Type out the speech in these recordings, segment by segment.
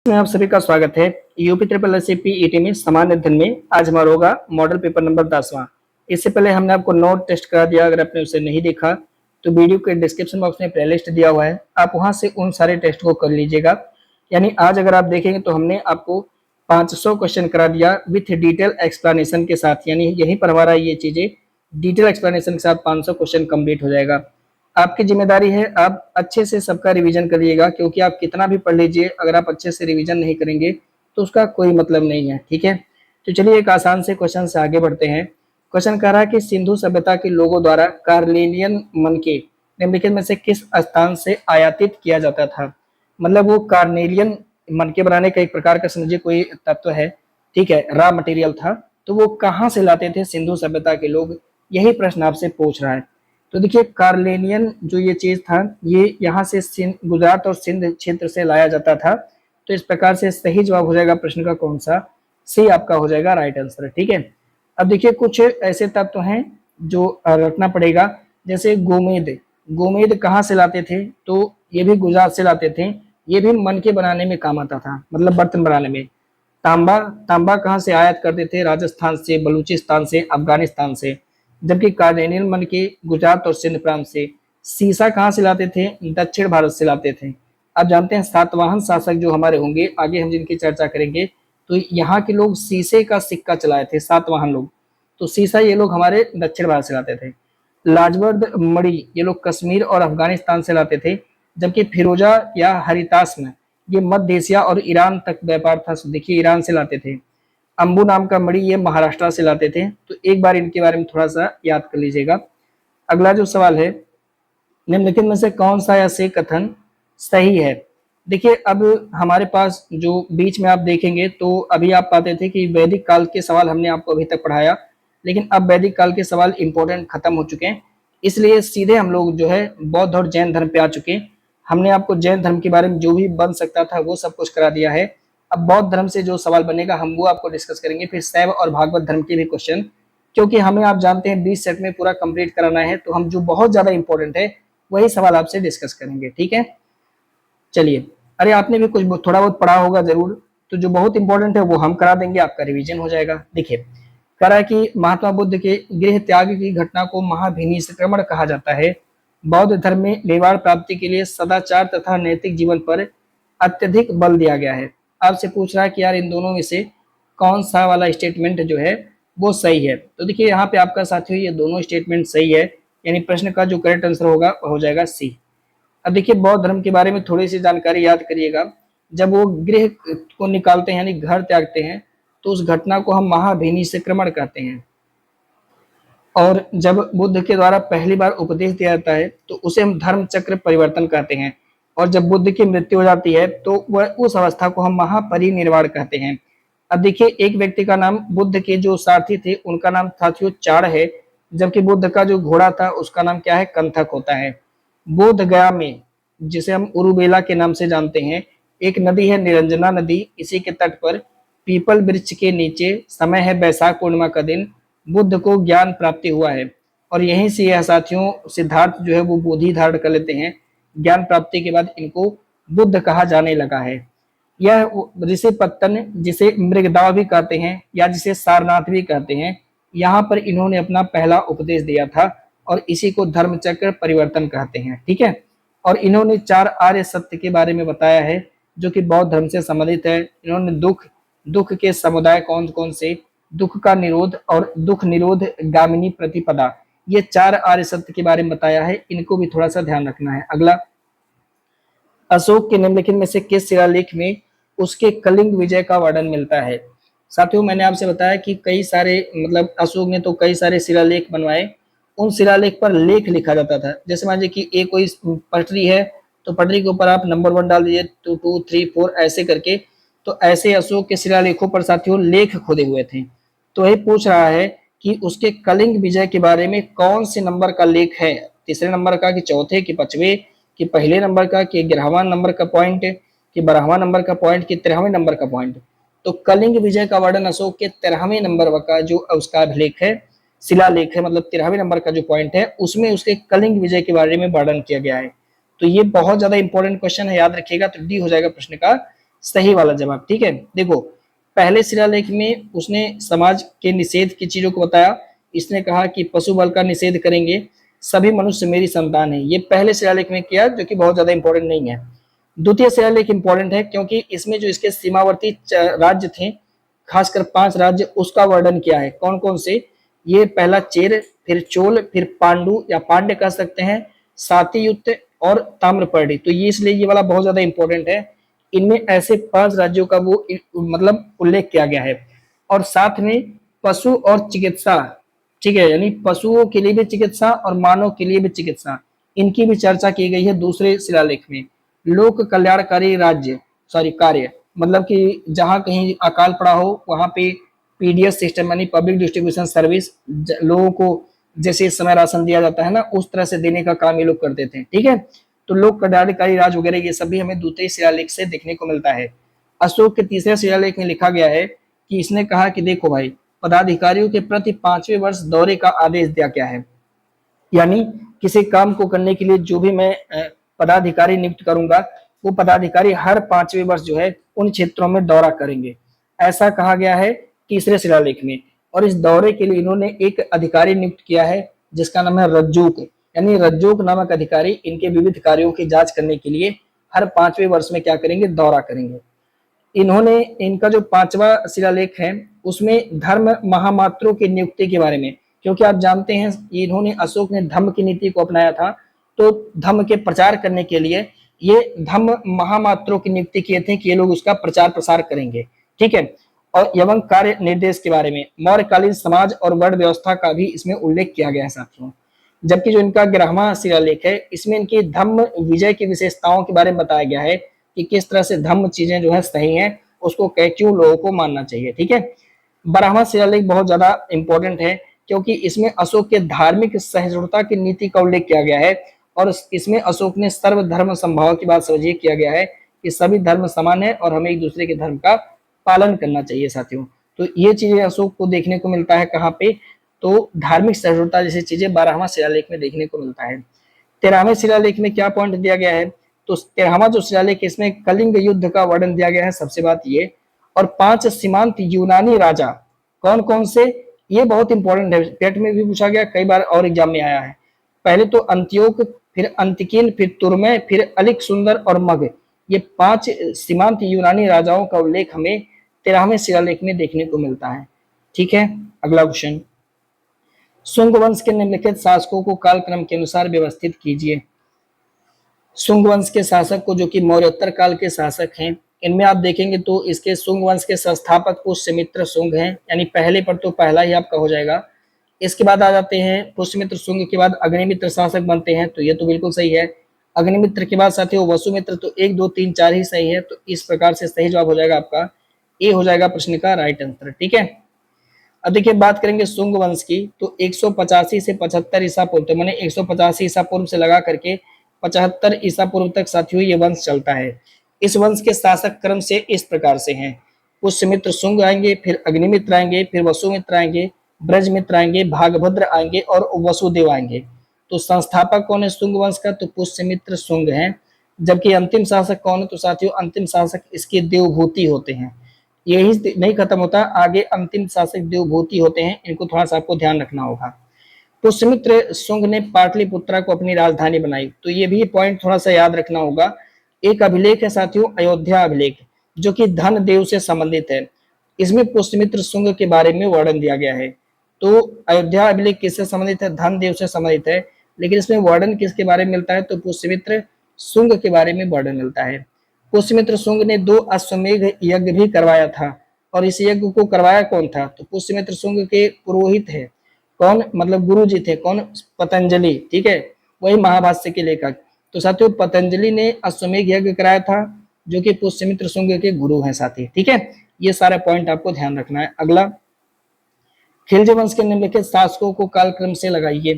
में आप सभी का स्वागत है। यूपी ट्रिपल एस ईटी में सामान्य अध्ययन में आज हमारा होगा मॉडल पेपर नंबर 10वां। इससे पहले हमने आपको नोट टेस्ट करा दिया। अगर आपने उसे नहीं देखा तो वीडियो के डिस्क्रिप्शन बॉक्स में प्लेलिस्ट दिया हुआ है, आप वहां से उन सारे टेस्ट को कर लीजिएगा। यानी आज अगर आप देखेंगे तो हमने आपको 500 क्वेश्चन करा दिया विथ डिटेल एक्सप्लेनेशन के साथ। यानी यहीं पर हमारा ये चीजें डिटेल एक्सप्लेनेशन के साथ 500 क्वेश्चन कंप्लीट हो जाएगा। आपकी जिम्मेदारी है आप अच्छे से सबका रिवीजन करिएगा, क्योंकि आप कितना भी पढ़ लीजिए अगर आप अच्छे से रिवीजन नहीं करेंगे तो उसका कोई मतलब नहीं है। ठीक है, तो चलिए एक आसान से क्वेश्चन से आगे बढ़ते हैं। क्वेश्चन कह रहा है कि सिंधु सभ्यता के लोगों द्वारा कार्लिनियन मनके निम्नलिखित में से किस स्थान से आयातित किया जाता था। मतलब वो कार्नेलियन मनके बनाने का एक प्रकार का समझिए कोई तत्व है, ठीक है, रॉ मटेरियल था, तो वो कहाँ से लाते थे सिंधु सभ्यता के लोग, यही प्रश्न आपसे पूछ रहा है। तो देखिए कार्लेनियन जो ये चीज था ये यहाँ से गुजरात और सिंध क्षेत्र से लाया जाता था। तो इस प्रकार से सही जवाब हो जाएगा प्रश्न का कौन सा, सी आपका हो जाएगा राइट आंसर। ठीक है, अब देखिए कुछ ऐसे तत्व हैं जो रखना पड़ेगा, जैसे गोमेद। गोमेद कहाँ से लाते थे, तो ये भी गुजरात से लाते थे, ये भी मन के बनाने में काम आता था, मतलब बर्तन बनाने में। तांबा, तांबा कहाँ से आयात करते थे, राजस्थान से, बलूचिस्तान से, अफगानिस्तान से, जबकि कार्नेलियन मन के गुजरात और सिंध प्रांत से। सीसा कहाँ से लाते थे, दक्षिण भारत से लाते थे। अब जानते हैं सातवाहन शासक जो हमारे होंगे, आगे हम जिनकी चर्चा करेंगे, तो यहाँ के लोग शीशे का सिक्का चलाए थे, सातवाहन लोग, तो सीसा ये लोग हमारे दक्षिण भारत से लाते थे। लाजवर्द मणि ये लोग कश्मीर और अफगानिस्तान से लाते थे, जबकि फिरोजा या हरितास्म ये मध्य एशिया और ईरान तक व्यापार था, देखिए ईरान से लाते थे। अंबू नाम का मणि ये महाराष्ट्र से लाते थे। तो एक बार इनके बारे में थोड़ा सा याद कर लीजिएगा। अगला जो सवाल है, निम्नलिखित में से कौन सा ऐसे कथन सही है। देखिए अब हमारे पास जो बीच में आप देखेंगे तो अभी आप पाते थे कि वैदिक काल के सवाल हमने आपको अभी तक पढ़ाया, लेकिन अब वैदिक काल के सवाल इंपॉर्टेंट खत्म हो चुके हैं, इसलिए सीधे हम लोग जो है बौद्ध और जैन धर्म पे आ चुके हैं। हमने आपको जैन धर्म के बारे में जो भी बन सकता था वो सब कुछ करा दिया है। अब बौद्ध धर्म से जो सवाल बनेगा हम वो आपको डिस्कस करेंगे, फिर शैव और भागवत धर्म के भी क्वेश्चन, क्योंकि हमें आप जानते हैं 20 सेट में पूरा कंप्लीट कराना है, तो हम जो बहुत ज्यादा इंपॉर्टेंट है वही सवाल आपसे डिस्कस करेंगे। ठीक है, चलिए, अरे आपने भी कुछ थोड़ा बहुत पढ़ा होगा जरूर, तो जो बहुत इंपॉर्टेंट है वो हम करा देंगे, आपका रिवीजन हो जाएगा। देखिए कह रहा है कि महात्मा बुद्ध के गृह त्याग की घटना को महाभिनिष्क्रमण कहा जाता है। बौद्ध धर्म में निर्वाण प्राप्ति के लिए सदाचार तथा नैतिक जीवन पर अत्यधिक बल दिया गया है। आपसे पूछ रहा है कि यार इन दोनों में से कौन सा वाला स्टेटमेंट जो है वो सही है। तो देखिए यहाँ पे आपका साथियों ये दोनों स्टेटमेंट सही है, यानी प्रश्न का जो करेक्ट आंसर होगा वह हो जाएगा सी। अब देखिए बौद्ध धर्म के बारे में थोड़ी सी जानकारी याद करिएगा। जब वो गृह को निकालते हैं यानी घर त्यागते हैं, तो उस घटना को हम महाभिनिष्क्रमण कहते हैं। और जब बुद्ध के द्वारा पहली बार उपदेश दिया जाता है तो उसे हम धर्म चक्र परिवर्तन कहते हैं। और जब बुद्ध की मृत्यु हो जाती है तो वह उस अवस्था को हम महापरिनिर्वाण कहते हैं। अब देखिए एक व्यक्ति का नाम, बुद्ध के जो सारथी थे उनका नाम साथियों चाण है, जबकि बुद्ध का जो घोड़ा था उसका नाम क्या है, कंथक होता है। बोध गया में, जिसे हम उरुबेला के नाम से जानते हैं, एक नदी है निरंजना नदी, इसी के तट पर पीपल वृक्ष के नीचे, समय है बैसाख पूर्णिमा का दिन, बुद्ध को ज्ञान प्राप्ति हुआ है। और यहीं से यह साथियों सिद्धार्थ जो है वो बोधि धारण कर लेते हैं। ज्ञान प्राप्ति के बाद इनको बुद्ध कहा जाने लगा है। यह ऋषि पत्तन, जिसे मृगदाव भी कहते हैं या जिसे सारनाथ भी कहते हैं, यहाँ पर इन्होंने अपना पहला उपदेश दिया था और इसी को धर्मचक्र परिवर्तन कहते हैं। ठीक है, और इन्होंने 4 आर्य सत्य के बारे में बताया है जो कि बौद्ध धर्म से संबंधित है। इन्होंने दुख के समुदाय कौन कौन से, दुख का निरोध और दुख निरोध गामिनी प्रतिपदा, ये 4 आर्य सत्य के बारे में बताया है। इनको भी थोड़ा सा ध्यान रखना है। अगला, अशोक के निम्नलिखित में से किस शिलालेख में उसके कलिंग विजय का वर्णन मिलता है। साथियों मैंने आपसे बताया कि कई सारे, मतलब अशोक ने तो कई सारे शिलालेख बनवाए, उन शिलालेख पर लेख लिखा जाता था। जैसे मान लीजिए कि एक कोई पटरी है तो पटरी के ऊपर आप नंबर 1 डाल दीजिए, 2 2 3 4 ऐसे करके। तो ऐसे अशोक के शिलालेखों पर साथियों लेख खोदे हुए थे। तो ये पूछ रहा है कि उसके कलिंग विजय के बारे में कौन से नंबर का लेख है, तीसरे नंबर का कि चौथे कि पांचवें कि पहले नंबर का कि 11वां नंबर का पॉइंट कि 12वां नंबर का पॉइंट कि 13वें नंबर का पॉइंट। तो कलिंग विजय का वर्णन अशोक के 13वें नंबर का जो उसका अभिलेख है, शिलालेख है, मतलब 13वें नंबर का जो पॉइंट है उसमें उसके कलिंग विजय के बारे में वर्णन किया गया है। तो ये बहुत ज्यादा इंपॉर्टेंट क्वेश्चन है, याद रखिएगा। तो डी हो जाएगा प्रश्न का सही वाला जवाब। ठीक है, देखो पहले शिलालेख में उसने समाज के निषेध की चीजों को बताया। इसने कहा कि पशु बल का निषेध करेंगे, सभी मनुष्य मेरी संतान है, ये पहले शिलालेख में किया, जो कि बहुत ज्यादा इंपॉर्टेंट नहीं है। द्वितीय शिलालेख इंपॉर्टेंट है क्योंकि इसमें जो इसके सीमावर्ती राज्य थे, खासकर 5 राज्य, उसका वर्णन किया है। कौन कौन से? ये पहला चेर, फिर चोल, फिर पांडु या पांड्य कह सकते हैं, सातियुक्त और ताम्रपर्णी। तो ये इसलिए ये वाला बहुत ज्यादा इंपॉर्टेंट है। इनमें ऐसे 5 राज्यों का वो मतलब उल्लेख किया गया है। और साथ में पशु और चिकित्सा, ठीक है, यानी पशुओं के लिए भी चिकित्सा और मानव के लिए भी चिकित्सा, इनकी भी चर्चा की गई है दूसरे शिलालेख में। लोक कल्याणकारी राज्य कार्य, मतलब कि जहां कहीं अकाल पड़ा हो वहां पे पीडीएस सिस्टम यानी पब्लिक डिस्ट्रीब्यूशन सर्विस लोगों को जैसे इस समय राशन दिया जाता है ना, उस तरह से देने का काम ये लोग करते थे। ठीक है, तो लोक कल्याणकारी राज वगैरह ये सब भी हमें द्वितीय शिलालेख से देखने को मिलता है। अशोक के तीसरे शिलालेख में लिखा गया है कि इसने कहा कि देखो भाई, पदाधिकारियों के प्रति 5वें वर्ष दौरे का आदेश दिया गया है। यानी किसी काम को करने के लिए जो भी मैं पदाधिकारी नियुक्त करूंगा, वो पदाधिकारी हर 5वें वर्ष जो है उन क्षेत्रों में दौरा करेंगे, ऐसा कहा गया है तीसरे शिलालेख में। और इस दौरे के लिए इन्होंने एक अधिकारी नियुक्त किया है जिसका नाम है रज्जूक, यानी रज्जूक नामक अधिकारी इनके विविध कार्यों की जांच करने के लिए हर 5वें वर्ष में क्या करेंगे? दौरा करेंगे। इन्होंने इनका जो 5वां शिलालेख है उसमें धर्म महामात्रों की नियुक्ति के बारे में, क्योंकि आप जानते हैं इन्होंने अशोक ने धम्म की नीति को अपनाया था, तो धम्म के प्रचार करने के लिए ये धम्म महामात्रों की नियुक्ति किए थे कि ये लोग उसका प्रचार प्रसार करेंगे। ठीक है, और एवं कार्य निर्देश के बारे में मौर्यकालीन समाज और वर्ण व्यवस्था का भी इसमें उल्लेख किया गया है साथियों। जबकि जो इनका 11वां शिलालेख है इसमें इनकी धम्म विजय की विशेषताओं के बारे में बताया गया है कि किस तरह से धम्म चीजें जो है सही हैं, उसको क्यों लोगों को मानना चाहिए। ठीक है, 12वां शिलालेख बहुत ज्यादा इंपॉर्टेंट है क्योंकि इसमें अशोक के धार्मिक सहिष्णुता की नीति का उल्लेख किया गया है। और इसमें अशोक ने सर्वधर्म संभाव की बात समझिए किया गया है कि सभी धर्म समान है और हमें एक दूसरे के धर्म का पालन करना चाहिए साथियों। तो ये चीजें अशोक को देखने को मिलता है कहाँ पे? तो धार्मिक सहिष्णुता जैसी चीजें 12वां शिलालेख में देखने को मिलता है। 13वें शिलालेख में क्या पॉइंट दिया गया है? तो 13वां जो शिलालेख इसमें कलिंग युद्ध का वर्णन दिया गया है, सबसे बात ये। और 5 सीमांत यूनानी राजा कौन कौन से? ये बहुत इंपॉर्टेंट है, टेट में भी पूछा गया, कई बार और एग्जाम में आया है। पहले तो अंत्योक, फिर अंतिकिन, फिर तुर्मय, फिर अलिक सुंदर और मग, ये 5 सीमांत यूनानी राजाओं का उल्लेख हमें 13वें शिलालेख में देखने को मिलता है। ठीक है, अगला क्वेश्चन, शुंग वंश के निम्नलिखित शासकों को कालक्रम के अनुसार व्यवस्थित कीजिए। शुंग वंश के शासक को, जो कि मौर्योत्तर काल के शासक हैं, इनमें आप देखेंगे तो इसके शुंग वंश के संस्थापक पुष्यमित्र शुंग हैं, यानी पहले पर तो पहला ही आपका हो जाएगा। इसके बाद आ जाते हैं पुष्यमित्र शुंग के बाद अग्निमित्र शासक बनते हैं, तो ये तो बिल्कुल सही है। अग्निमित्र के बाद साथियों वसुमित्र, तो 1 2 3 4 ही सही है। तो इस प्रकार से सही जवाब हो जाएगा आपका ए, हो जाएगा प्रश्न का राइट आंसर। ठीक है, अब देखिए बात करेंगे शुंग वंश की, तो 185 से 75 ईसा पूर्व, तो मैंने 185 ईसा पूर्व से लगा करके 75 ईसा पूर्व तक साथियों ये वंश चलता है। इस वंश के शासक क्रम से इस प्रकार से हैं, पुष्यमित्र शुंग आएंगे, फिर अग्निमित्र आएंगे, फिर वसुमित्र आएंगे, ब्रजमित्र आएंगे, भागभद्र आएंगे और वसुदेव आएंगे। तो संस्थापक कौन है शुंग वंश का? तो पुष्यमित्र शुंग है। जबकि अंतिम शासक कौन है? तो साथियों अंतिम शासक इसके देवभूति होते हैं। यही नहीं खत्म होता, आगे अंतिम शासक देवभूति होते हैं, इनको थोड़ा सा आपको ध्यान रखना होगा। पुष्यमित्र शुंग ने पाटलिपुत्रा को अपनी राजधानी बनाई, तो ये भी पॉइंट थोड़ा सा याद रखना होगा। एक अभिलेख है साथियों अयोध्या अभिलेख, जो कि धन देव से संबंधित है। इसमें पुष्यमित्र शुंग के बारे में वर्णन दिया गया है। तो अयोध्या अभिलेख किससे संबंधित है? धन देव से संबंधित है। लेकिन इसमें वर्णन किसके बारे में मिलता है? तो पुष्यमित्र शुंग के बारे में वर्णन मिलता है। पुष्यमित्र शुंग ने 2 अश्वमेघ यज्ञ भी करवाया था। और इस यज्ञ को करवाया कौन था? तो पुष्यमित्र शुंग के पुरोहित है कौन, मतलब गुरु जी थे कौन? पतंजलि। ठीक है, वही महाभाष्य के लेखक। तो साथियों पतंजलि ने अश्वमेघ यज्ञ कराया था, जो कि पुष्यमित्र शुंग के गुरु हैं साथी। ठीक है, ये सारा पॉइंट आपको ध्यान रखना है। अगला, खिलजी वंश के निम्नलिखित शासकों को कालक्रम से लगाइए।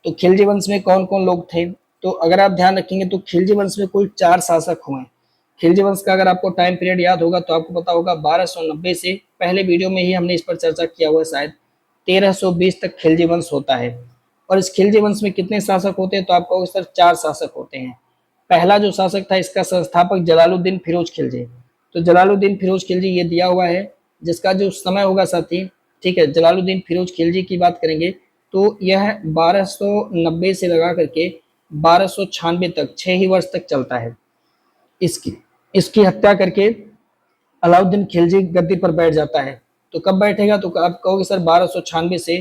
तो खिलजी वंश में कौन कौन लोग थे? तो अगर आप ध्यान रखेंगे तो खिलजी वंश में कुल 4 शासक हुए। खिलजी वंश का अगर आपको टाइम पीरियड याद होगा तो आपको पता होगा 1290 से, पहले वीडियो में ही हमने इस पर चर्चा किया हुआ शायद, 1320 तक खिलजी वंश होता है। और इस खिलजी वंश में कितने शासक होते हैं? तो आपको सर 4 शासक होते हैं। पहला जो शासक था इसका संस्थापक जलालुद्दीन फिरोज खिलजी, तो जलालुद्दीन फिरोज खिलजी ये दिया हुआ है, जिसका जो समय होगा साथी, ठीक है, जलालुद्दीन फिरोज खिलजी की बात करेंगे तो यह 1290 से लगा करके 1296 तक 6 ही वर्ष तक चलता है। इसकी इसकी हत्या करके अलाउद्दीन खिलजी गद्दी पर बैठ जाता है। तो कब बैठेगा, तो आप कहोगे सर 1296 से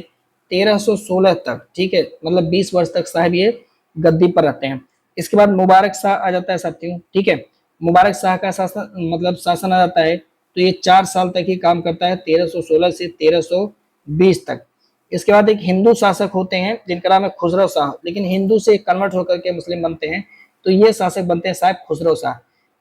1316 तक, ठीक है, मतलब 20 वर्ष तक साहब ये गद्दी पर रहते हैं। इसके बाद मुबारक शाह आ जाता है साथियों, ठीक है, मुबारक शाह का शासन मतलब शासन आ जाता है, तो ये 4 साल तक ही काम करता है, 1316 से 1320 तक। इसके बाद एक हिंदू शासक होते हैं जिनका नाम है खुसरो शाह, लेकिन हिंदू से कन्वर्ट होकर के मुस्लिम बनते हैं, तो ये शासक बनते हैं साहब खुसरो शाह।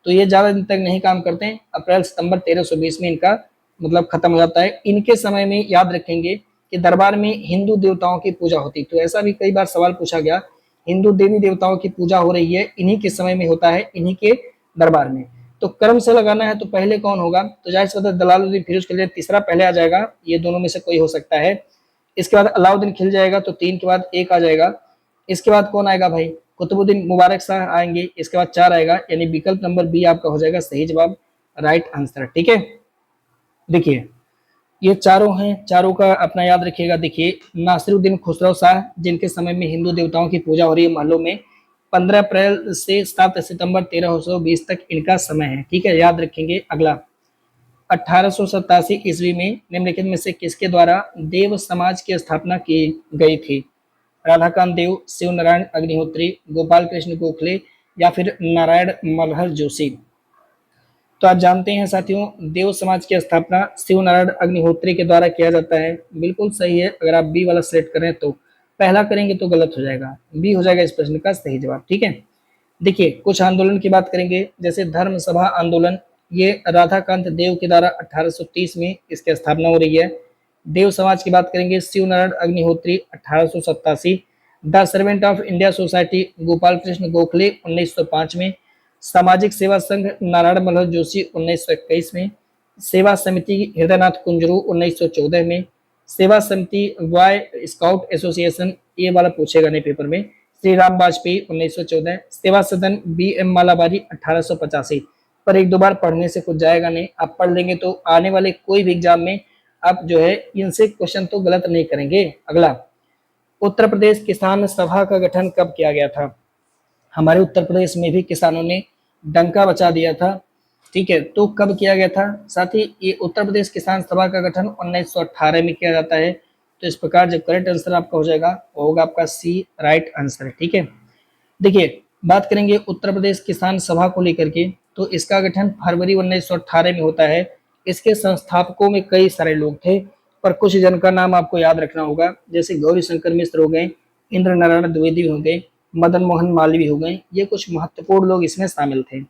तो ये ज्यादा दिन तक नहीं काम करते हैं, अप्रैल सितंबर 1320 में इनका मतलब खत्म हो जाता है। इनके समय में याद रखेंगे कि दरबार में हिंदू देवताओं की पूजा होती, तो ऐसा भी कई बार सवाल पूछा गया, हिंदू देवी देवताओं की पूजा हो रही है, इन्हीं के समय में होता है, इन्हीं के दरबार में। तो क्रम से लगाना है तो पहले कौन होगा, तो जाहिर सी बात है जलालुद्दीन फिरोज खिलजी तीसरा पहले आ जाएगा, ये दोनों में से कोई हो सकता है। इसके बाद अलाउद्दीन खिल जाएगा तो 3 के बाद 1 आ जाएगा। इसके बाद कौन आएगा भाई, कुतुबुद्दीन मुबारक शाह आएंगे, इसके बाद 4 आएगा, यानी विकल्प नंबर बी आपका हो जाएगा सही जवाब, राइट आंसर, ठीक है। देखिए ये चारों हैं, चारों का अपना याद रखिएगा। देखिए नासिरुद्दीन खुसरो शाह, जिनके समय में हिंदू देवताओं की पूजा हो रही है महलों में, 15 अप्रैल से 7 सितंबर 1320 तक इनका समय है, ठीक है, याद रखेंगे। अगला 1887 ईस्वी में निम्नलिखित में से किसके द्वारा देव समाज की स्थापना की गई थी, राधाकांत देव, शिव नारायण अग्निहोत्री, गोपाल कृष्ण गोखले या फिर नारायण मल्हर जोशी। तो आप जानते हैं साथियों, देव समाज की स्थापना शिव नारायण अग्निहोत्री के द्वारा किया जाता है, बिल्कुल सही है। अगर आप बी वाला सेलेक्ट करें तो पहला करेंगे तो गलत हो जाएगा, बी हो जाएगा इस प्रश्न का सही जवाब, ठीक है। देखिए कुछ आंदोलन की बात करेंगे, जैसे धर्म सभा आंदोलन, ये राधाकांत देव के द्वारा 1830 में इसकी स्थापना हो रही है। देव समाज की बात करेंगे, Shiv Narayan Agnihotri 1887, the servant of India society Gopal Krishna Gokhale 1905 में, सामाजिक सेवा संघ नारायण मल्हर जोशी 1921 में, सेवा समिति हृदयनाथ कुंजरू 1914 में, सेवा समिति वाई स्काउट एसोसिएशन, ये वाला पूछेगा नहीं पेपर में, श्री राम वाजपेयी 1914, सेवा सदन बी एम मालाबारी 1885। पर एक दो बार पढ़ने से कुछ जाएगा नहीं, आप पढ़ लेंगे तो आने वाले कोई भी एग्जाम में आप जो है इनसे क्वेश्चन तो गलत नहीं करेंगे। अगला, उत्तर प्रदेश किसान सभा का गठन कब किया गया था, हमारे उत्तर प्रदेश में भी किसानों ने डंका बचा दिया था, ठीक है, तो कब किया गया था। साथ ही ये उत्तर प्रदेश किसान सभा का गठन 1918 में किया जाता है। तो इस प्रकार जो करेक्ट आंसर आपका हो जाएगा वो होगा आपका सी, राइट आंसर, ठीक है। देखिए बात करेंगे उत्तर प्रदेश किसान सभा को लेकर के, तो इसका गठन फरवरी 1918 में होता है। इसके संस्थापकों में कई सारे लोग थे, पर कुछ जन का नाम आपको याद रखना होगा, जैसे गौरी शंकर मिश्र हो गए, इंद्र नारायण द्विवेदी हो गए, मदन मोहन मालवीय हो गए, ये कुछ महत्वपूर्ण लोग इसमें शामिल थे।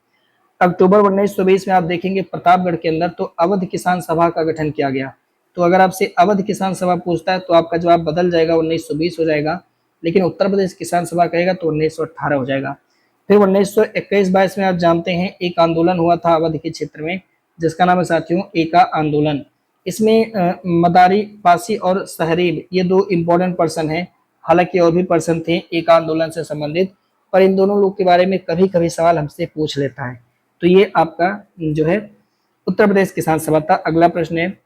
अक्टूबर 1920 में आप देखेंगे प्रतापगढ़ के अंदर तो अवध किसान सभा का गठन किया गया। तो अगर आपसे अवध किसान सभा पूछता है तो आपका जवाब बदल जाएगा, 1920 हो जाएगा, लेकिन उत्तर प्रदेश किसान सभा कहेगा तो 1918 हो जाएगा। फिर 1921-22 में आप जानते हैं एक आंदोलन हुआ था अवध के क्षेत्र में, जिसका नाम है साथियों एका आंदोलन। इसमें मदारी, पासी और सहरीब ये 2 इंपॉर्टेंट पर्सन हैं, हालांकि और भी पर्सन थे एक आंदोलन से संबंधित, पर इन दोनों लोग के बारे में कभी कभी सवाल हमसे पूछ लेता है। तो ये आपका जो है उत्तर प्रदेश किसान सभा था। अगला प्रश्न है,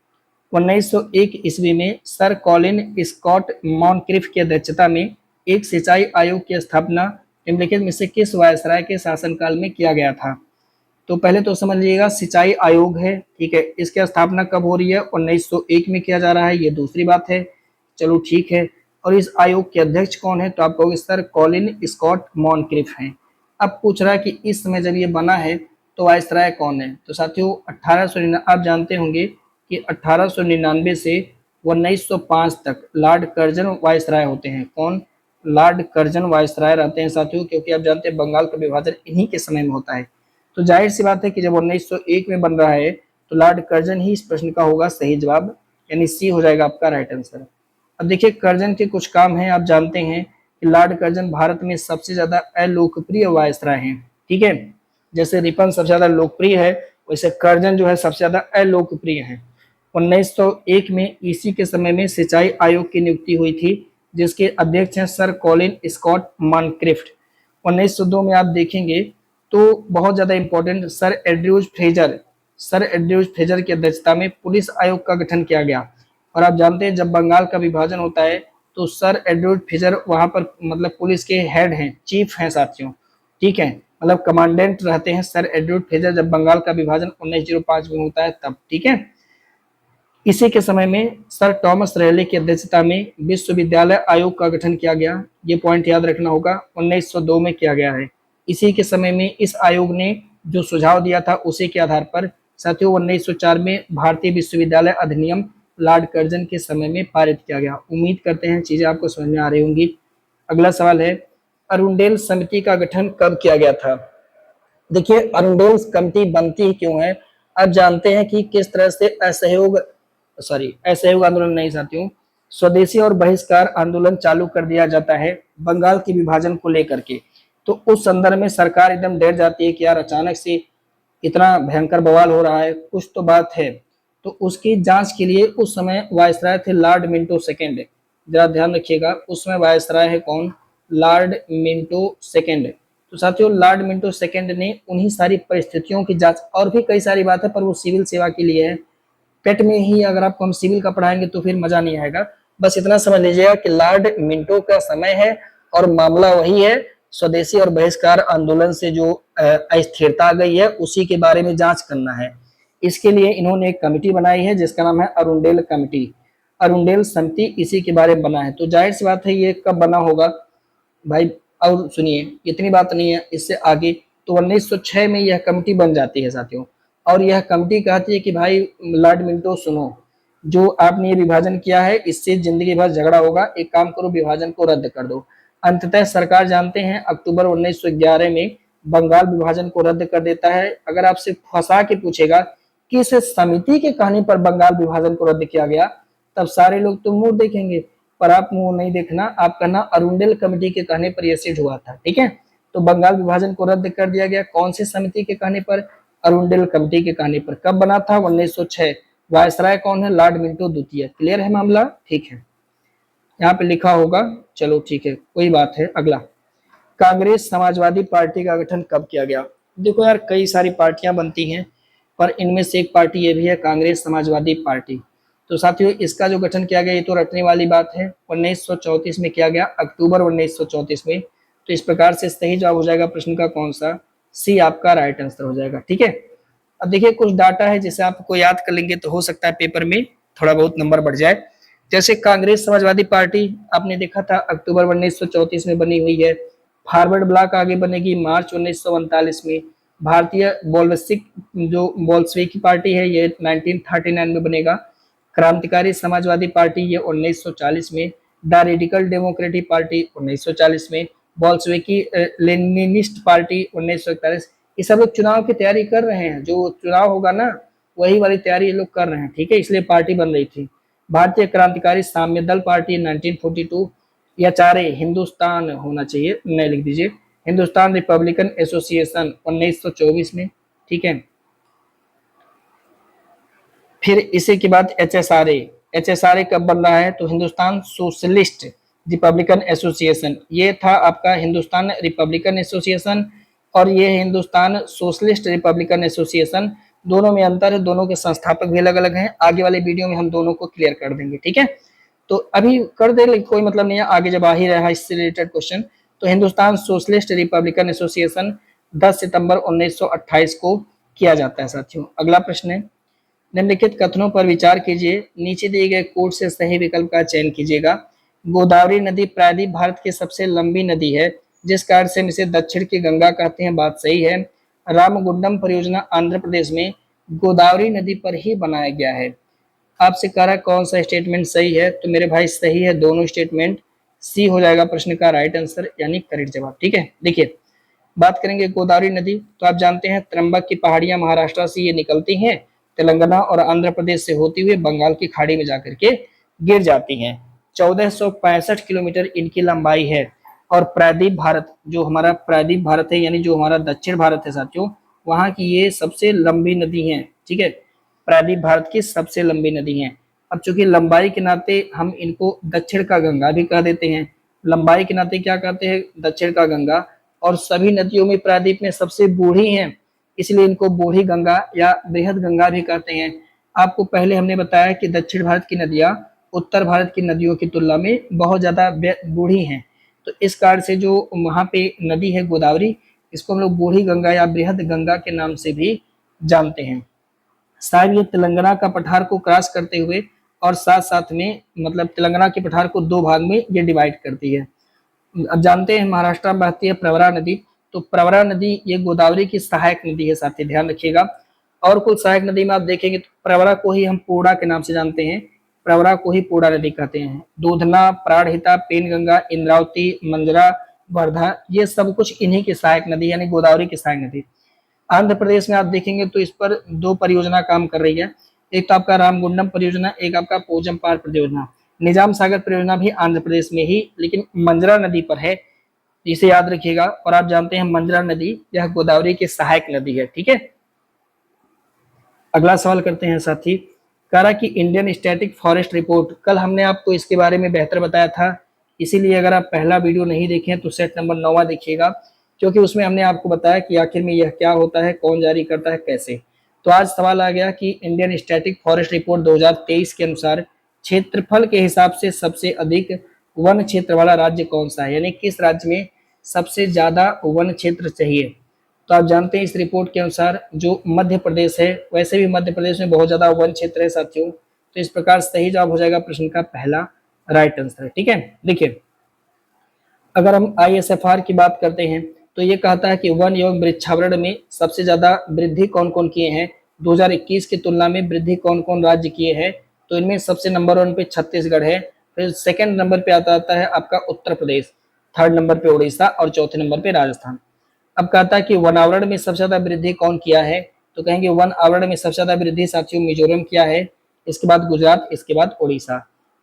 1901 ईस्वी में सर कॉलिन स्कॉट मॉनक्रिफ की अध्यक्षता में एक सिंचाई आयोग की स्थापना निम्नलिखित में से किस वायसराय के शासनकाल में किया गया था। तो पहले तो समझ लीजिएगा सिंचाई आयोग है, ठीक है, इसकी स्थापना कब हो रही है, 1901 में किया जा रहा है, ये दूसरी बात है, चलो ठीक है। और इस आयोग के अध्यक्ष कौन है, तो आप कहोगे सर कॉलिन स्कॉट मॉनक्रिफ हैं। अब पूछ रहा है कि इस समय जब ये बना है तो वायसराय कौन है, तो साथियों 1899 आप जानते होंगे कि 1899 से 1905 तक लॉर्ड कर्जन वायसराय होते हैं। कौन, लॉर्ड कर्जन वायसराय रहते हैं साथियों, क्योंकि आप जानते हैं बंगाल का विभाजन इन्हीं के समय में होता है। तो जाहिर सी बात है कि जब 1901 में बन रहा है तो लॉर्ड कर्जन ही इस प्रश्न का होगा सही जवाब, यानी सी हो जाएगा आपका राइट आंसर। अब देखिए कर्जन के कुछ काम हैं, आप जानते हैं कि लॉर्ड कर्जन भारत में सबसे ज्यादा अलोकप्रिय वायसराय हैं, ठीक है, जैसे रिपन सबसे ज्यादा लोकप्रिय है वैसे कर्जन जो है सबसे ज्यादा अलोकप्रिय है। 1901 में इसी के समय में सिंचाई आयोग की नियुक्ति हुई थी, जिसके अध्यक्ष हैं सर कॉलिन स्कॉट मॉनक्रिफ्ट। 1902 में आप देखेंगे तो बहुत ज्यादा important sir Andrews Fraser, sir Edward Fraser की अध्यक्षता में पुलिस आयोग का गठन किया गया। और आप जानते हैं जब बंगाल का विभाजन होता है तो सर एड्वर्ड फ्रेजर वहां पर मतलब पुलिस के हेड हैं, चीफ हैं साथियों, ठीक है, मतलब कमांडेंट रहते हैं सर एड्वर्ड फ्रेजर जब बंगाल का विभाजन 1905 में होता है तब, ठीक है। इसी के समय में सर थॉमस रेले की अध्यक्षता में विश्वविद्यालय आयोग का गठन किया गया। ये पॉइंट याद रखना होगा, 1902 में किया गया है। इसी के समय में इस आयोग ने जो सुझाव दिया था उसी के आधार पर साथियों 1904 में भारतीय विश्वविद्यालय अधिनियम लॉर्ड कर्जन के समय में पारित किया गया। उम्मीद करते हैं चीजें आपको समझ में आ रही होंगी। अगला सवाल है, अरुंडेल समिति का गठन कब किया गया था? देखिए अरुंडेल कमेटी बनती क्यों है? आप जानते हैं कि किस तरह से असहयोग आंदोलन नहीं साथियों, स्वदेशी और बहिष्कार आंदोलन चालू कर दिया जाता है बंगाल के विभाजन को लेकर के। तो उस संदर्भ में सरकार एकदम डर जाती है कि यार अचानक से इतना भयंकर बवाल हो रहा है, कुछ तो बात है। तो उसकी जांच के लिए उस समय वायसराय थे लॉर्ड मिंटो सेकेंड। जरा ध्यान रखिएगा, उस समय वायसराय है कौन? Lord Minto second. तो साथियों लॉर्ड मिंटो सेकेंड ने उन्हीं सारी परिस्थितियों की जांच, और भी कई सारी बात है पर वो सिविल सेवा के लिए है, पेट में ही अगर आपको हम सिविल का पढ़ाएंगे तो फिर मजा नहीं आएगा। बस इतना समझ लीजिएगा कि लॉर्ड मिंटो का समय है और मामला वही है, स्वदेशी और बहिष्कार आंदोलन से जो अस्थिरता आ गई है उसी के बारे में जांच करना है। इसके लिए इन्होंने एक कमेटी बनाई है जिसका नाम है अरुंडेल कमेटी, अरुंडेल समिति इसी के बारे में बना है। तो जाहिर सी बात है ये कब बना होगा भाई? और सुनिए इतनी बात नहीं है, इससे आगे तो 1906 में यह कमेटी बन जाती है साथियों। और यह कमेटी कहती है कि भाई लॉर्ड मिंटो सुनो, जो आपने ये विभाजन किया है इससे जिंदगी भर झगड़ा होगा, एक काम करो विभाजन को रद्द कर दो। अंततः सरकार जानते हैं अक्टूबर 1911 में बंगाल विभाजन को रद्द कर देता है। अगर आपसे फंसा के पूछेगा कि इस समिति के कहने पर बंगाल विभाजन को रद्द किया गया, तब सारे लोग तो मुंह देखेंगे, पर आप मुंह नहीं देखना, आप कहना अरुंडेल कमेटी के कहने पर यह सिद्ध हुआ था, ठीक है। तो बंगाल विभाजन को रद्द कर दिया गया कौन सी समिति के कहने पर? अरुंडेल कमेटी के कहने पर। कब बना था? 1906। वायसराय कौन है? लॉर्ड मिंटो द्वितीय। क्लियर है मामला? ठीक है, यहाँ पे लिखा होगा, चलो ठीक है कोई बात है। अगला, कांग्रेस समाजवादी पार्टी का गठन कब किया गया? देखो यार कई सारी पार्टियां बनती हैं पर इनमें से एक पार्टी ये भी है कांग्रेस समाजवादी पार्टी। तो साथियों इसका जो गठन किया गया ये तो रटने वाली बात है, 1934 में किया गया, अक्टूबर 1934 में। तो इस प्रकार से सही जवाब हो जाएगा प्रश्न का कौन सा? सी आपका राइट आंसर हो जाएगा, ठीक है। अब देखिए कुछ डाटा है जिसे आपको याद कर लेंगे तो हो सकता है पेपर में थोड़ा बहुत नंबर बढ़ जाए। जैसे कांग्रेस समाजवादी पार्टी आपने देखा था अक्टूबर 1934 में बनी हुई है। फॉरवर्ड ब्लॉक आगे बनेगी मार्च 1939 में। भारतीय बोल्शेविक पार्टी है ये 1939 में बनेगा। क्रांतिकारी समाजवादी पार्टी ये 1940 में। द रेडिकल डेमोक्रेटिक पार्टी 1940 में। बोल्शेविकी लेनिनिस्ट पार्टी 1941। ये सब लोग चुनाव की तैयारी कर रहे हैं, जो चुनाव होगा ना वही वाली तैयारी ये लोग कर रहे हैं, ठीक है, इसलिए पार्टी बन रही थी। भारतीय क्रांतिकारी साम्य दल पार्टी 1942। या चारे हिंदुस्तान होना चाहिए, नहीं लिख दीजिए, हिंदुस्तान रिपब्लिकन एसोसिएशन 1924 में, ठीक है। फिर इसी के बाद एचएसआरए कब बन रहा है? तो हिंदुस्तान सोशलिस्ट रिपब्लिकन एसोसिएशन, ये था आपका हिंदुस्तान रिपब्लिकन एसोसिएशन और ये हिंदुस्तान सोशलिस्ट रिपब्लिकन एसोसिएशन। दोनों में अंतर है, दोनों के संस्थापक भी अलग अलग हैं। आगे वाले वीडियो में हम दोनों को क्लियर कर देंगे, ठीक है। तो अभी कर दे लेकिन कोई मतलब नहीं है, आगे जब आ ही रहा है इससे रिलेटेड क्वेश्चन। तो हिंदुस्तान सोशलिस्ट रिपब्लिकन एसोसिएशन 10 सितंबर 1928 को किया जाता है साथियों। अगला प्रश्न है, निम्नलिखित कथनों पर विचार कीजिए, नीचे दिए गए कोड से सही विकल्प का चयन कीजिएगा। गोदावरी नदी प्रायद्वीप भारत की सबसे लंबी नदी है, जिस कारण से हम इसे दक्षिण की गंगा कहते हैं, बात सही है। रामगुंडम परियोजना आंध्र प्रदेश में गोदावरी नदी पर ही बनाया गया है। आपसे कह रहा है कौन सा स्टेटमेंट सही है? तो मेरे भाई सही है दोनों स्टेटमेंट, सी हो जाएगा प्रश्न का राइट आंसर यानी करेक्ट जवाब, ठीक है। देखिए बात करेंगे गोदावरी नदी, तो आप जानते हैं त्र्यंबक की पहाड़ियां महाराष्ट्र से ये निकलती हैं, तेलंगाना और आंध्र प्रदेश से होती हुई बंगाल की खाड़ी में जाकर के गिर जाती हैं। 1465 किलोमीटर इनकी लंबाई है। और प्रायद्वीप भारत, जो हमारा प्रायद्वीप भारत है यानी जो हमारा दक्षिण भारत है साथियों, वहां की ये सबसे लंबी नदी है, ठीक है, प्रायद्वीप भारत की सबसे लंबी नदी है। अब चूंकि लंबाई के नाते हम इनको दक्षिण का गंगा भी कह देते हैं, लंबाई के नाते क्या कहते हैं? दक्षिण का गंगा। और सभी नदियों में प्रायद्वीप में सबसे बूढ़ी है, इसलिए इनको बूढ़ी गंगा या बृहद गंगा भी कहते हैं। आपको पहले हमने बताया कि दक्षिण भारत की नदियां उत्तर भारत की नदियों की तुलना में बहुत ज्यादा बूढ़ी हैं, तो इस कारण से जो वहां पे नदी है गोदावरी, इसको हम लोग बूढ़ी गंगा या बृहद गंगा के नाम से भी जानते हैं। शायद ये तेलंगाना का पठार को क्रॉस करते हुए और साथ साथ में मतलब तेलंगाना के पठार को दो भाग में ये डिवाइड करती है। अब जानते हैं महाराष्ट्र में बहती है प्रवरा नदी, तो प्रवरा नदी ये गोदावरी की सहायक नदी है, साथ ही ध्यान रखिएगा। और कुल सहायक नदी में आप देखेंगे तो प्रवरा को ही हम पूर्णा के नाम से जानते हैं, प्रवरा को ही पूर्णा नदी कहते हैं। दूधना, प्राणहिता, पेनगंगा, इंद्रावती, मंजरा, वर्धा, ये सब कुछ इन्हीं की सहायक नदी यानी गोदावरी की सहायक नदी। आंध्र प्रदेश में आप देखेंगे तो इस पर दो परियोजना काम कर रही है, एक तो आपका रामगुंडम परियोजना, एक आपका पोचमपार परियोजना। निजाम सागर परियोजना भी आंध्र प्रदेश में ही लेकिन मंजरा नदी पर है, इसे याद रखिएगा। और आप जानते हैं मंजरा नदी यह गोदावरी की सहायक नदी है, ठीक है। अगला सवाल करते हैं साथी, कह रहा कि इंडियन स्टैटिक फॉरेस्ट रिपोर्ट, कल हमने आपको इसके बारे में बेहतर बताया था, इसीलिए अगर आप पहला वीडियो नहीं देखें तो सेट नंबर 9 देखिएगा, क्योंकि उसमें हमने आपको बताया कि आखिर में यह क्या होता है, कौन जारी करता है, कैसे। तो आज सवाल आ गया कि इंडियन स्टैटिक फॉरेस्ट रिपोर्ट 2023 के अनुसार क्षेत्रफल के हिसाब से सबसे अधिक वन क्षेत्र वाला राज्य कौन सा है, यानी किस राज्य में सबसे ज्यादा वन क्षेत्र चाहिए। तो आप जानते हैं इस रिपोर्ट के अनुसार जो मध्य प्रदेश है, वैसे भी मध्य प्रदेश में बहुत ज्यादा वन क्षेत्र है साथियों। तो इस प्रकार सही जवाब हो जाएगा प्रश्न का पहला राइट आंसर, ठीक है। देखिए अगर हम ISFR की बात करते हैं तो ये कहता है कि वन एवं वृक्षावरण में सबसे ज्यादा वृद्धि कौन कौन किए हैं, 2021 की तुलना में वृद्धि कौन कौन राज्य किए हैं। तो इनमें सबसे नंबर 1 पे छत्तीसगढ़ है, फिर सेकंड नंबर पे आता है आपका उत्तर प्रदेश, थर्ड नंबर पे उड़ीसा और चौथे नंबर पे राजस्थान। अब कहता है कि वन आवरण में सबसे ज्यादा वृद्धि कौन किया है, तो कहेंगे वन आवरण में सबसे ज्यादा वृद्धि साथियों मिजोरम किया है, इसके बाद गुजरात, इसके बाद उड़ीसा।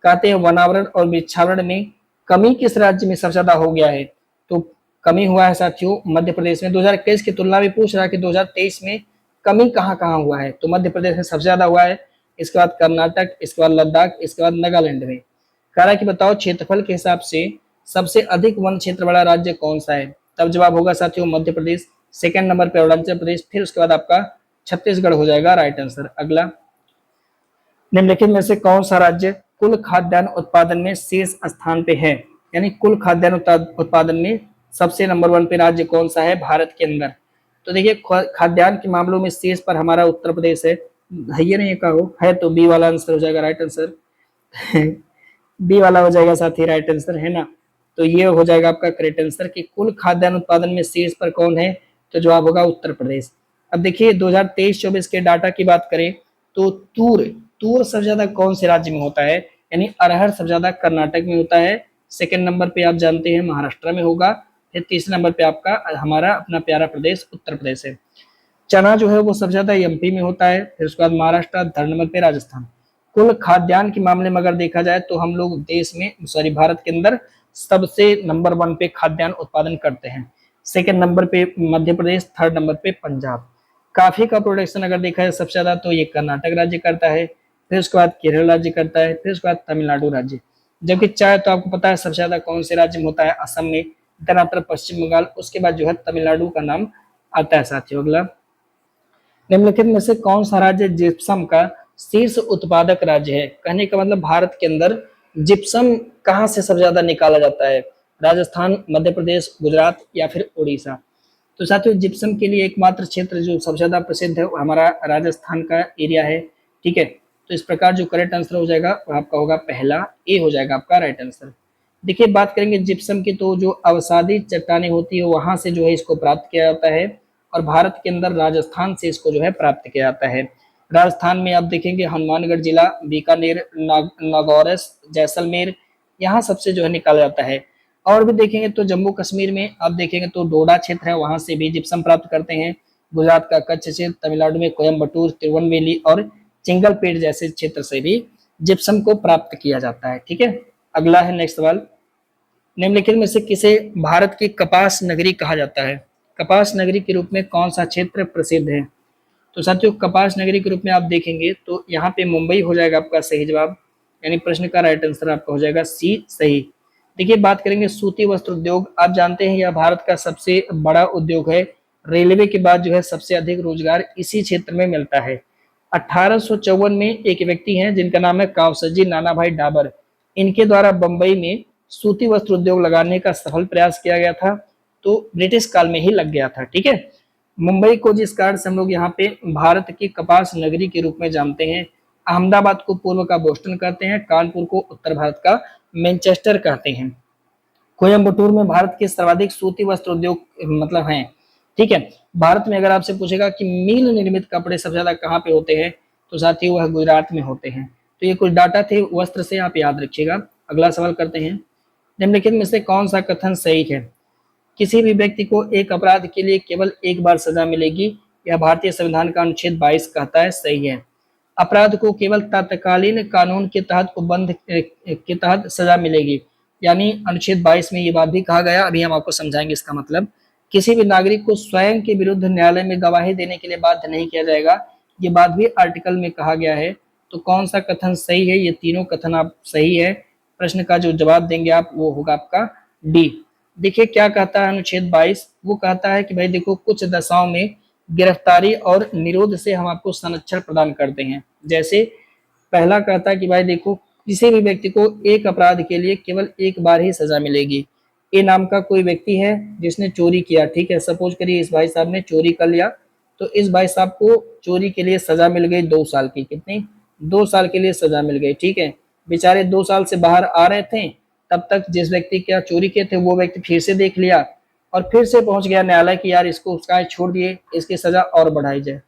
कहते हैं वन आवरण और वृक्षावरण में कमी किस राज्य में सबसे ज्यादा हो गया है, तो कमी हुआ है साथियों मध्य प्रदेश में। 2021 की तुलना में पूछ रहा है कि 2023 में कमी कहाँ कहाँ हुआ है, तो मध्य प्रदेश में सबसे ज्यादा हुआ है, इसके बाद कर्नाटक, इसके बाद लद्दाख, इसके बाद नागालैंड में। कह रहा है कि बताओ क्षेत्रफल के हिसाब से सबसे अधिक वन क्षेत्र वाला राज्य कौन सा है, तब जवाब होगा साथियों मध्य प्रदेश, सेकंड नंबर पे अरुणाचल प्रदेश, फिर उसके बाद आपका छत्तीसगढ़ हो जाएगा राइट आंसर। अगला, निम्नलिखित में से कौन सा राज्य कुल खाद्यान्न उत्पादन में शीर्ष स्थान पे है, यानी कुल खाद्यान्न उत्पादन में सबसे नंबर 1 पे राज्य कौन सा है भारत के अंदर। तो देखिए खाद्यान्न के मामलों में शीर्ष पर हमारा उत्तर प्रदेश है, ये नहीं कहो है, तो बी वाला आंसर हो जाएगा राइट आंसर। बी वाला हो जाएगा साथी राइट आंसर, है ना। तो ये हो जाएगा आपका करेक्ट आंसर कि कुल खाद्यान्न उत्पादन में शीर्ष पर कौन है, तो जवाब होगा उत्तर प्रदेश। अब देखिए 2023-24 के डाटा की बात करें तो तूर सबसे ज्यादा कौन से राज्य में होता है, यानी अरहर सबसे ज्यादा कर्नाटक में होता है, सेकंड नंबर पे आप जानते हैं महाराष्ट्र में होगा, फिर तीसरे नंबर पे आपका हमारा अपना प्यारा प्रदेश उत्तर प्रदेश है। चना जो है वो सबसे ज्यादा MP में होता है, फिर उसके बाद महाराष्ट्र, थर्ड नंबर पे राजस्थान। कुल खाद्यान्न के मामले में अगर देखा जाए तो हम लोग देश में भारत के अंदर सबसे नंबर 1 पे खाद्यान्न उत्पादन करते हैं, सेकंड नंबर पे मध्य प्रदेश, थर्ड नंबर पे पंजाब। काफी का प्रोडक्शन अगर देखा जाए सबसे ज्यादा तो ये कर्नाटक राज्य करता है, फिर उसके बाद केरल राज्य करता है, फिर उसके बाद तमिलनाडु राज्य। जबकि चाय तो आपको पता है सबसे ज्यादा कौन से राज्य में होता है, असम में, उत्तर पश्चिम बंगाल, उसके बाद जो है तमिलनाडु का नाम आता है साथियों। अगला, निम्नलिखित में से कौन सा राज्य जिप्सम का शीर्ष उत्पादक राज्य है, कहने का मतलब भारत के अंदर जिप्सम कहाँ से सबसे ज्यादा निकाला जाता है, राजस्थान, मध्य प्रदेश, गुजरात या फिर उड़ीसा। तो साथियों जिप्सम के लिए एकमात्र क्षेत्र जो सबसे ज्यादा प्रसिद्ध है वो हमारा राजस्थान का एरिया है, ठीक है। तो इस प्रकार जो करेक्ट आंसर हो जाएगा वो आपका होगा पहला ए हो जाएगा आपका राइट आंसर। देखिए बात करेंगे जिप्सम की, तो जो अवसादी चट्टानें होती है वहां से जो है इसको प्राप्त किया जाता है, और भारत के अंदर राजस्थान से इसको जो है प्राप्त किया जाता है। राजस्थान में आप देखेंगे हनुमानगढ़ जिला, बीकानेर, नागौरस, जैसलमेर, यहाँ सबसे जो है निकाला जाता है। और भी देखेंगे तो जम्मू कश्मीर में आप देखेंगे तो डोडा क्षेत्र है, वहां से भी जिप्सम प्राप्त करते हैं। गुजरात का कच्छ क्षेत्र, तमिलनाडु में कोयम्बटूर, तिरुवनवेली और चिंगलपेट जैसे क्षेत्र से भी जिप्सम को प्राप्त किया जाता है, ठीक है। अगला है नेक्स्ट सवाल, निम्नलिखित में से किसे भारत की कपास नगरी कहा जाता है, कपास नगरी के रूप में कौन सा क्षेत्र प्रसिद्ध है। तो साथियों कपास नगरी के रूप में आप देखेंगे तो यहाँ पे मुंबई हो जाएगा आपका सही जवाब, यानी प्रश्न का राइट आंसर आपका हो जाएगा सी सही। देखिए बात करेंगे सूती वस्त्र उद्योग, आप जानते हैं यह भारत का सबसे बड़ा उद्योग है, रेलवे के बाद जो है सबसे अधिक रोजगार इसी क्षेत्र में मिलता है। 1854 में एक व्यक्ति हैं जिनका नाम है कावसजी नाना भाई डाबर। इनके द्वारा बंबई में सूती वस्त्र उद्योग लगाने का सफल प्रयास किया गया था, तो ब्रिटिश काल में ही लग गया था। ठीक है। मुंबई को जिस कारण से हम लोग यहाँ पे भारत की कपास नगरी के रूप में जानते हैं, अहमदाबाद को पूर्व का बोस्टन कहते हैं, कानपुर को उत्तर भारत का मैनचेस्टर कहते हैं। कोयम्बटूर में भारत के सर्वाधिक सूती वस्त्र उद्योग मतलब हैं। ठीक है। भारत में अगर आपसे पूछेगा कि मील निर्मित कपड़े सबसे ज्यादा कहाँ पे होते हैं, तो साथियों वह गुजरात में होते हैं। तो ये कुछ डाटा थे वस्त्र से, आप याद रखिएगा। अगला सवाल करते हैं, निम्नलिखित में से कौन सा कथन सही है? किसी भी व्यक्ति को एक अपराध के लिए केवल एक बार सजा मिलेगी, यह भारतीय संविधान का अनुच्छेद 22 कहता है, सही है। अपराध को केवल तत्कालीन कानून के तहत उपबंध के तहत सजा मिलेगी, यानी अनुच्छेद 22 में ये बात भी कहा गया, अभी हम आपको समझाएंगे इसका मतलब। किसी भी नागरिक को स्वयं के विरुद्ध न्यायालय में गवाही देने के लिए बाध्य नहीं किया जाएगा, ये बात भी आर्टिकल में कहा गया है। तो कौन सा कथन सही है? ये तीनों कथन आप सही है। प्रश्न का जो जवाब देंगे आप वो होगा आपका डी। देखिए क्या कहता है अनुच्छेद 22, वो कहता है कि भाई देखो कुछ दशाओं में गिरफ्तारी और निरोध से हम आपको संरक्षण प्रदान करते हैं। जैसे पहला कहता है कि भाई देखो किसी भी व्यक्ति को एक अपराध के लिए केवल एक बार ही सजा मिलेगी। ए नाम का कोई व्यक्ति है जिसने चोरी किया, ठीक है, सपोज करिए इस भाई साहब ने चोरी कर लिया, तो इस भाई साहब को चोरी के लिए सजा मिल गई 2 साल की। कितनी? 2 साल के लिए सजा मिल गई। ठीक है। बेचारे 2 साल से बाहर आ रहे थे, तब तक जिस व्यक्ति क्या चोरी किए थे वो व्यक्ति फिर से देख लिया और फिर से पहुंच गया न्यायालय कि यार इसको उसका छोड़ दिए, इसकी सजा और बढ़ाई जाए।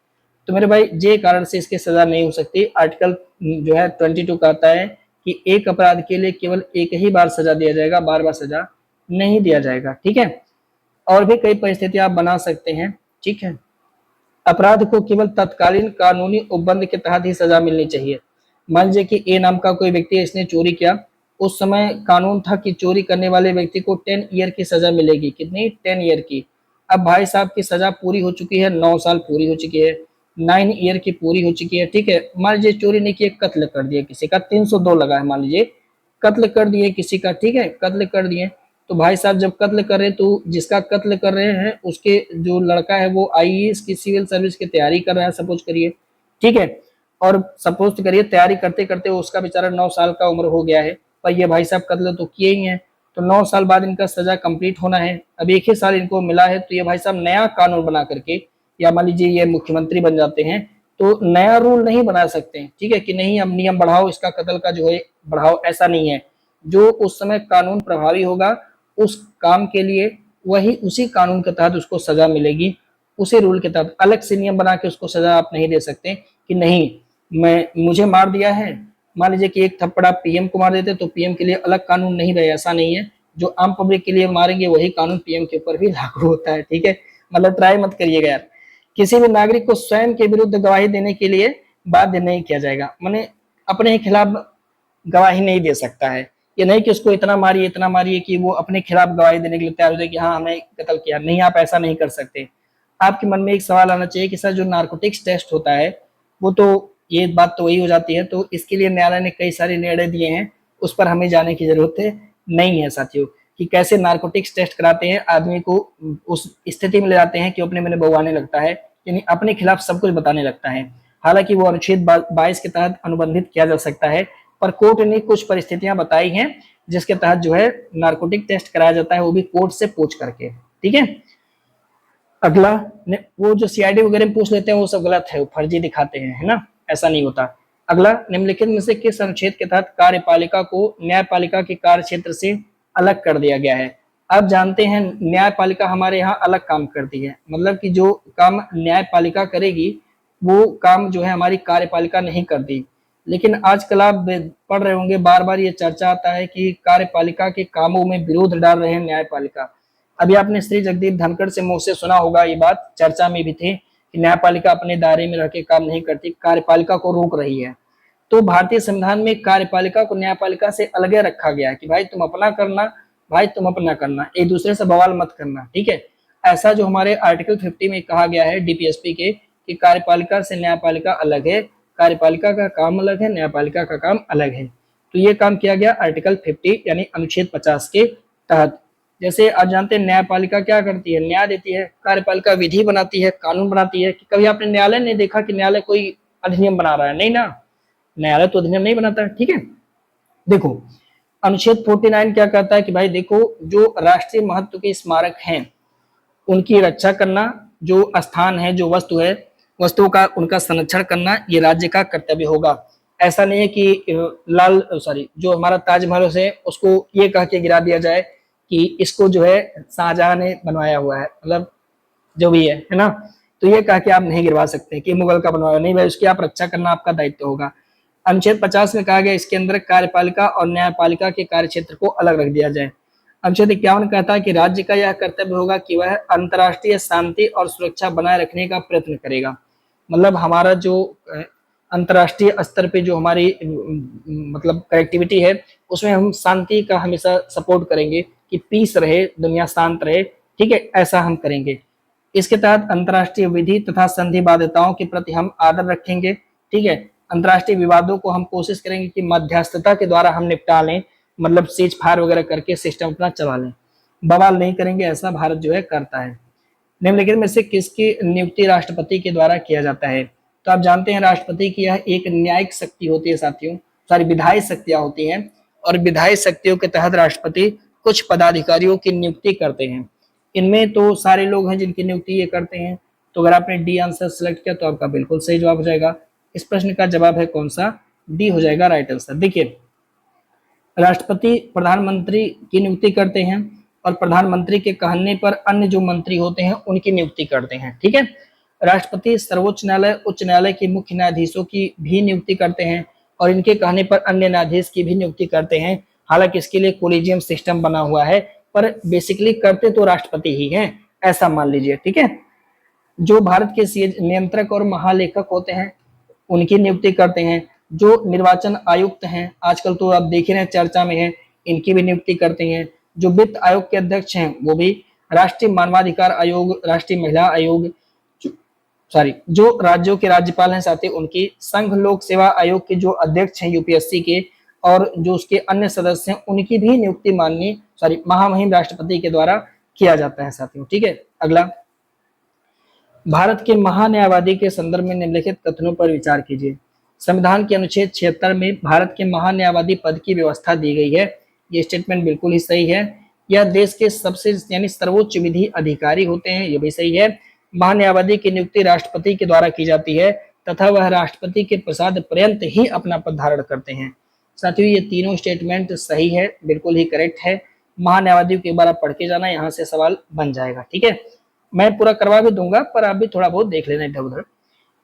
तो मेरे भाई जे कारण से इसकी सजा नहीं हो सकती। आर्टिकल जो है 22 कहता है कि एक अपराध के लिए केवल एक ही बार सजा दिया जाएगा, बार बार सजा नहीं दिया जाएगा। ठीक है। और भी कई परिस्थितियां आप बना सकते हैं। ठीक है। अपराध को केवल तत्कालीन कानूनी उपबंध के तहत ही सजा मिलनी चाहिए। मान लीजिए कि ए नाम का कोई व्यक्ति है, इसने चोरी किया, उस समय कानून था कि चोरी करने वाले व्यक्ति को 10 ईयर की सजा मिलेगी। कितनी? 10 ईयर की। अब भाई साहब की सजा पूरी हो चुकी है, 9 साल पूरी हो चुकी है, 9 ईयर की पूरी हो चुकी है। ठीक है। मान लीजिए चोरी नहीं किए, कत्ल कर दिया किसी का, 302 लगा है, मान लीजिए कत्ल कर दिए किसी का। ठीक है। कत्ल कर दिए, तो भाई साहब जब कत्ल कर रहे हैं तो जिसका कत्ल कर रहे हैं उसके जो लड़का है वो आईएएस की सिविल सर्विस की तैयारी कर रहा है, सपोज करिए। ठीक है। और सपोज करिए तैयारी करते करते उसका बेचारा 9 साल का उम्र हो गया है, पर ये भाई साहब कत्ल तो किए ही हैं, तो 9 साल बाद इनका सजा कंप्लीट होना है। अब एक ही साल इनको मिला है, तो ये भाई साहब नया कानून बना करके, या मान लीजिए ये मुख्यमंत्री बन जाते हैं, तो नया रूल नहीं बना सकते। ठीक है कि नहीं अब नियम बढ़ाओ, इसका कत्ल का जो है बढ़ाओ, ऐसा नहीं है। जो उस समय कानून प्रभावी होगा उस काम के लिए वही उसी कानून के तहत उसको सजा मिलेगी, उसी रूल के तहत। अलग से नियम बना के उसको सजा आप नहीं दे सकते कि नहीं मैं मुझे मार दिया है, मान लीजिए कि एक थप्पड़ आप पीएम को मार देते तो पीएम के लिए अलग कानून नहीं रहे, ऐसा नहीं है। जो आम पब्लिक के लिए मारेंगे वही कानून पीएम के ऊपर भी लागू होता है। ठीक है। मतलब ट्राई मत करिएगा यार। किसी भी नागरिक को स्वयं के विरुद्ध गवाही देने के लिए बाध्य नहीं किया जाएगा, माने अपने ही खिलाफ गवाही नहीं दे सकता है। ये नहीं कि उसको इतना मारिए कि वो अपने खिलाफ गवाही देने के लिए तैयार हो जाए कि हाँ हमने कत्ल किया। नहीं, आप ऐसा नहीं कर सकते। आपके मन में एक सवाल आना चाहिए कि सर जो नार्कोटिक्स टेस्ट होता है वो तो, ये बात तो वही हो जाती है, तो इसके लिए न्यायालय ने कई सारे निर्णय दिए हैं, उस पर हमें जाने की जरूरत नहीं है साथियों, कि कैसे नार्कोटिक्स टेस्ट कराते हैं, आदमी को उस स्थिति में ले जाते हैं कि अपने मैंने बउआने लगता है, यानी अपने खिलाफ सब कुछ बताने लगता है। हालांकि वो अनुच्छेद 22 के तहत अनुबंधित किया जा सकता है, पर कोर्ट ने कुछ परिस्थितियां बताई हैं जिसके तहत जो है नार्कोटिक टेस्ट कराया जाता है, वो भी कोर्ट से पूछ करके। ठीक है। अगला, वो जो सीआईडी वगैरह में पूछ लेते हैं वो सब गलत है, वो फर्जी दिखाते हैं, है ना, ऐसा नहीं होता। अगला, निम्नलिखित में से किस अनुच्छेद के तहत कार्यपालिका को न्यायपालिका के कार्य क्षेत्र से अलग कर दिया गया है? अब जानते हैं न्यायपालिका हमारे यहाँ अलग काम करती है, मतलब कि जो काम न्यायपालिका करेगी वो काम जो है हमारी कार्यपालिका नहीं करती। लेकिन आजकल आप पढ़ रहे होंगे, बार बार ये चर्चा आता है कि कार्यपालिका के कामों में विरोध डाल रहे हैं न्यायपालिका। अभी आपने श्री जगदीप धनखड़ से मुंह से सुना होगा, ये बात चर्चा में भी थी कि न्यायपालिका अपने दायरे में रह के काम नहीं करती, कार्यपालिका को रोक रही है। तो भारतीय संविधान में कार्यपालिका को न्यायपालिका से अलग रखा गया है कि भाई तुम अपना करना, भाई तुम अपना करना, एक दूसरे से बवाल मत करना। ठीक है। ऐसा जो हमारे आर्टिकल 50 में कहा गया है डीपीएसपी के कि कार्यपालिका से न्यायपालिका अलग है, कार्यपालिका का काम अलग है, न्यायपालिका का काम अलग है। तो ये काम किया गया आर्टिकल 50 यानी अनुच्छेद 50 के तहत, जैसे आप जानते हैं न्यायपालिका क्या करती है, न्याय देती है, कार्यपालिका विधि बनाती है, कानून बनाती है। कि कभी आपने न्यायालय नहीं देखा कि न्यायालय कोई अधिनियम बना रहा है? नहीं ना, न्यायालय तो अधिनियम नहीं बनाता है। ठीक है, देखो अनुच्छेद 49 क्या कहता है कि भाई देखो, जो राष्ट्रीय महत्व के स्मारक हैं उनकी रक्षा करना, जो स्थान है, जो वस्तु है, वस्तुओं का उनका संरक्षण करना ये राज्य का कर्तव्य होगा। ऐसा नहीं है कि जो हमारा ताजमहल है उसको ये कह के गिरा दिया जाए कि इसको जो है शाहजहां ने बनवाया हुआ है, मतलब जो भी है ना, तो ये कह के आप नहीं गिरवा सकते कि मुगल का बनवाया नहीं भाई, उसकी आप रक्षा करना आपका दायित्व होगा। अनुच्छेद 50 में कहा गया इसके अंदर कार्यपालिका और न्यायपालिका के कार्य क्षेत्र को अलग रख दिया जाए। अनुच्छेद 51 कहता है कि राज्य का यह कर्तव्य होगा कि वह अंतर्राष्ट्रीय शांति और सुरक्षा बनाए रखने का प्रयत्न करेगा। मतलब हमारा जो अंतर्राष्ट्रीय स्तर पे जो हमारी मतलब कनेक्टिविटी है उसमें हम शांति का हमेशा सपोर्ट करेंगे कि पीस रहे, दुनिया शांत रहे। ठीक है, ऐसा हम करेंगे। इसके तहत अंतर्राष्ट्रीय विधि तथा संधि बाध्यताओं के प्रति हम आदर रखेंगे। ठीक है, अंतर्राष्ट्रीय विवादों को हम कोशिश करेंगे कि मध्यस्थता के द्वारा हम निपटा लें, मतलब सीज फायर वगैरह करके सिस्टम अपना चला लें, बवाल नहीं करेंगे, ऐसा भारत जो है करता है। निम्नलिखित में से किसकी नियुक्ति राष्ट्रपति के द्वारा किया जाता है? तो आप जानते हैं राष्ट्रपति की यह एक न्यायिक शक्ति होती है साथियों, सारी विधायी शक्तियां होती हैं, और विधायी शक्तियों के तहत राष्ट्रपति कुछ पदाधिकारियों की नियुक्ति करते हैं। इनमें तो सारे लोग हैं जिनकी नियुक्ति ये करते हैं। तो अगर आपने डी आंसर सेलेक्ट किया तो आपका बिल्कुल सही जवाब हो जाएगा। इस प्रश्न का जवाब है कौन सा? डी हो जाएगा राइट आंसर। देखिए, राष्ट्रपति प्रधानमंत्री की नियुक्ति करते हैं और प्रधानमंत्री के कहने पर अन्य जो मंत्री होते हैं उनकी नियुक्ति करते हैं। ठीक है, राष्ट्रपति सर्वोच्च न्यायालय, उच्च न्यायालय के मुख्य न्यायाधीशों की भी नियुक्ति करते हैं और इनके कहने पर अन्य न्यायाधीश की भी नियुक्ति करते हैं। हालांकि इसके लिए कोलिजियम सिस्टम बना हुआ है, पर बेसिकली करते तो राष्ट्रपति ही हैं, ऐसा मान लीजिए। ठीक है, जो भारत के नियंत्रक और महालेखक होते हैं उनकी नियुक्ति करते हैं। जो निर्वाचन आयुक्त हैं, आजकल तो आप देख रहे हैं चर्चा में है, इनकी भी नियुक्ति करते हैं। जो वित्त आयोग के अध्यक्ष हैं वो भी, राष्ट्रीय मानवाधिकार आयोग, राष्ट्रीय महिला आयोग, जो राज्यों के राज्यपाल हैं साथ ही उनकी, संघ लोक सेवा आयोग के जो अध्यक्ष हैं यूपीएससी के, और जो उसके अन्य सदस्य हैं उनकी भी नियुक्ति माननीय महामहिम राष्ट्रपति के द्वारा किया जाता है साथियों। ठीक है, अगला, भारत के महान्यायवादी के संदर्भ में निम्नलिखित कथनों पर विचार कीजिए। संविधान के अनुच्छेद 76 में भारत के महान्यायवादी पद की व्यवस्था दी गई है। ये स्टेटमेंट बिल्कुल ही सही है। यह देश के सबसे यानी सर्वोच्च विधि अधिकारी होते हैं, ये भी सही है। महान्यायवादी की नियुक्ति राष्ट्रपति के द्वारा की जाती है तथा वह राष्ट्रपति के प्रसाद पर्यंत ही अपना पद धारण करते हैं। साथियों, ये तीनों स्टेटमेंट सही है, बिल्कुल ही करेक्ट है। महान्यायवादी के बारे में पढ़ के जाना, यहाँ से सवाल बन जाएगा। ठीक है, मैं पूरा करवा भी दूंगा पर आप भी थोड़ा बहुत देख लेना इधर उधर।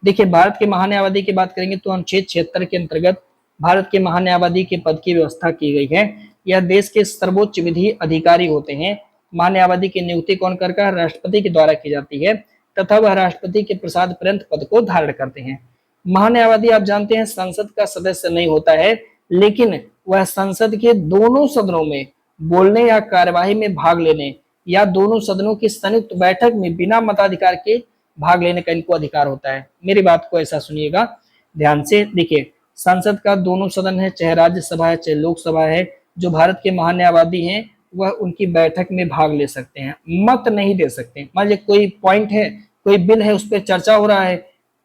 देखिए, भारत के महान्यायवादी की बात करेंगे तो अनुच्छेद 76 के अंतर्गत भारत के महान्यायवादी के पद की व्यवस्था की गई है। यह देश के सर्वोच्च विधि अधिकारी होते हैं। महान्यायवादी की नियुक्ति कौन करता है? राष्ट्रपति के द्वारा की जाती है तथा वह राष्ट्रपति के प्रसाद पर्यंत पद को धारण करते हैं। महान्यायवादी आप जानते हैं संसद का सदस्य नहीं होता है, लेकिन वह संसद के दोनों सदनों में बोलने या कार्यवाही में भाग लेने या दोनों सदनों की संयुक्त बैठक में बिना मताधिकार के भाग लेने का इनको अधिकार होता है। मेरी बात को ऐसा सुनिएगा ध्यान से। देखिए, संसद का दोनों सदन है, चाहे राज्यसभा है चाहे लोकसभा है, जो भारत के महान्यायवादी हैं वह उनकी बैठक में भाग ले सकते हैं, मत नहीं दे सकते। मान लीजिए कोई पॉइंट है, कोई बिल है, उस पर चर्चा हो रहा है,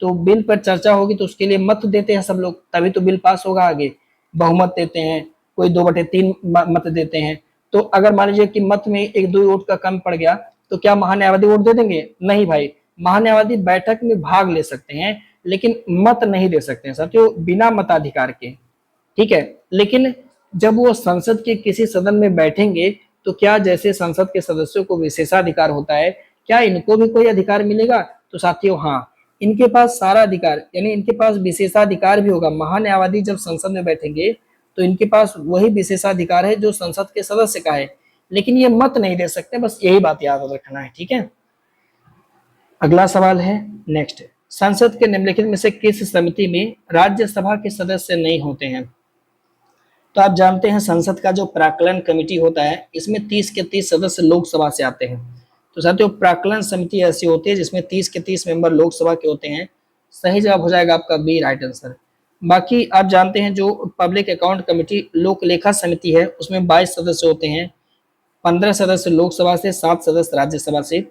तो बिल पर चर्चा होगी तो उसके लिए मत देते हैं सब लोग, तभी तो बिल पास होगा आगे। बहुमत देते हैं, कोई 2/3 मत देते हैं। तो अगर मान लीजिए कि मत में 1-2 वोट का कम पड़ गया तो क्या महान्यायवादी वोट दे देंगे? नहीं भाई, महान्यायवादी बैठक में भाग ले सकते हैं लेकिन मत नहीं दे सकते हैं साथियों, बिना मताधिकार के। ठीक है, लेकिन जब वो संसद के किसी सदन में बैठेंगे तो क्या जैसे संसद के सदस्यों को विशेषाधिकार होता है, क्या इनको भी कोई अधिकार मिलेगा? तो साथियों हाँ, इनके पास सारा अधिकार, यानी इनके पास विशेषाधिकार भी होगा। महान्यायवादी जब संसद में बैठेंगे तो इनके पास वही विशेषाधिकार है जो संसद के सदस्य का है, लेकिन ये मत नहीं दे सकते, बस यही बात याद रखना है। ठीक है, अगला सवाल है नेक्स्ट, संसद के निम्नलिखित में से किस समिति में राज्यसभा के सदस्य नहीं होते हैं? तो आप जानते हैं संसद का जो प्राक्कलन कमेटी होता है इसमें 30 के 30 सदस्य लोकसभा से आते हैं। तो साथियों, प्राक्कलन समिति ऐसी होती है जिसमें 30 के 30 मेंबर लोकसभा के होते हैं। सही जवाब हो जाएगा आपका बी, राइट आंसर। बाकी आप जानते हैं जो पब्लिक अकाउंट कमेटी लोक लेखा समिति है उसमें 22 सदस्य होते हैं। 15 सदस्य लोकसभा से, 7 सदस्य राज्यसभा से,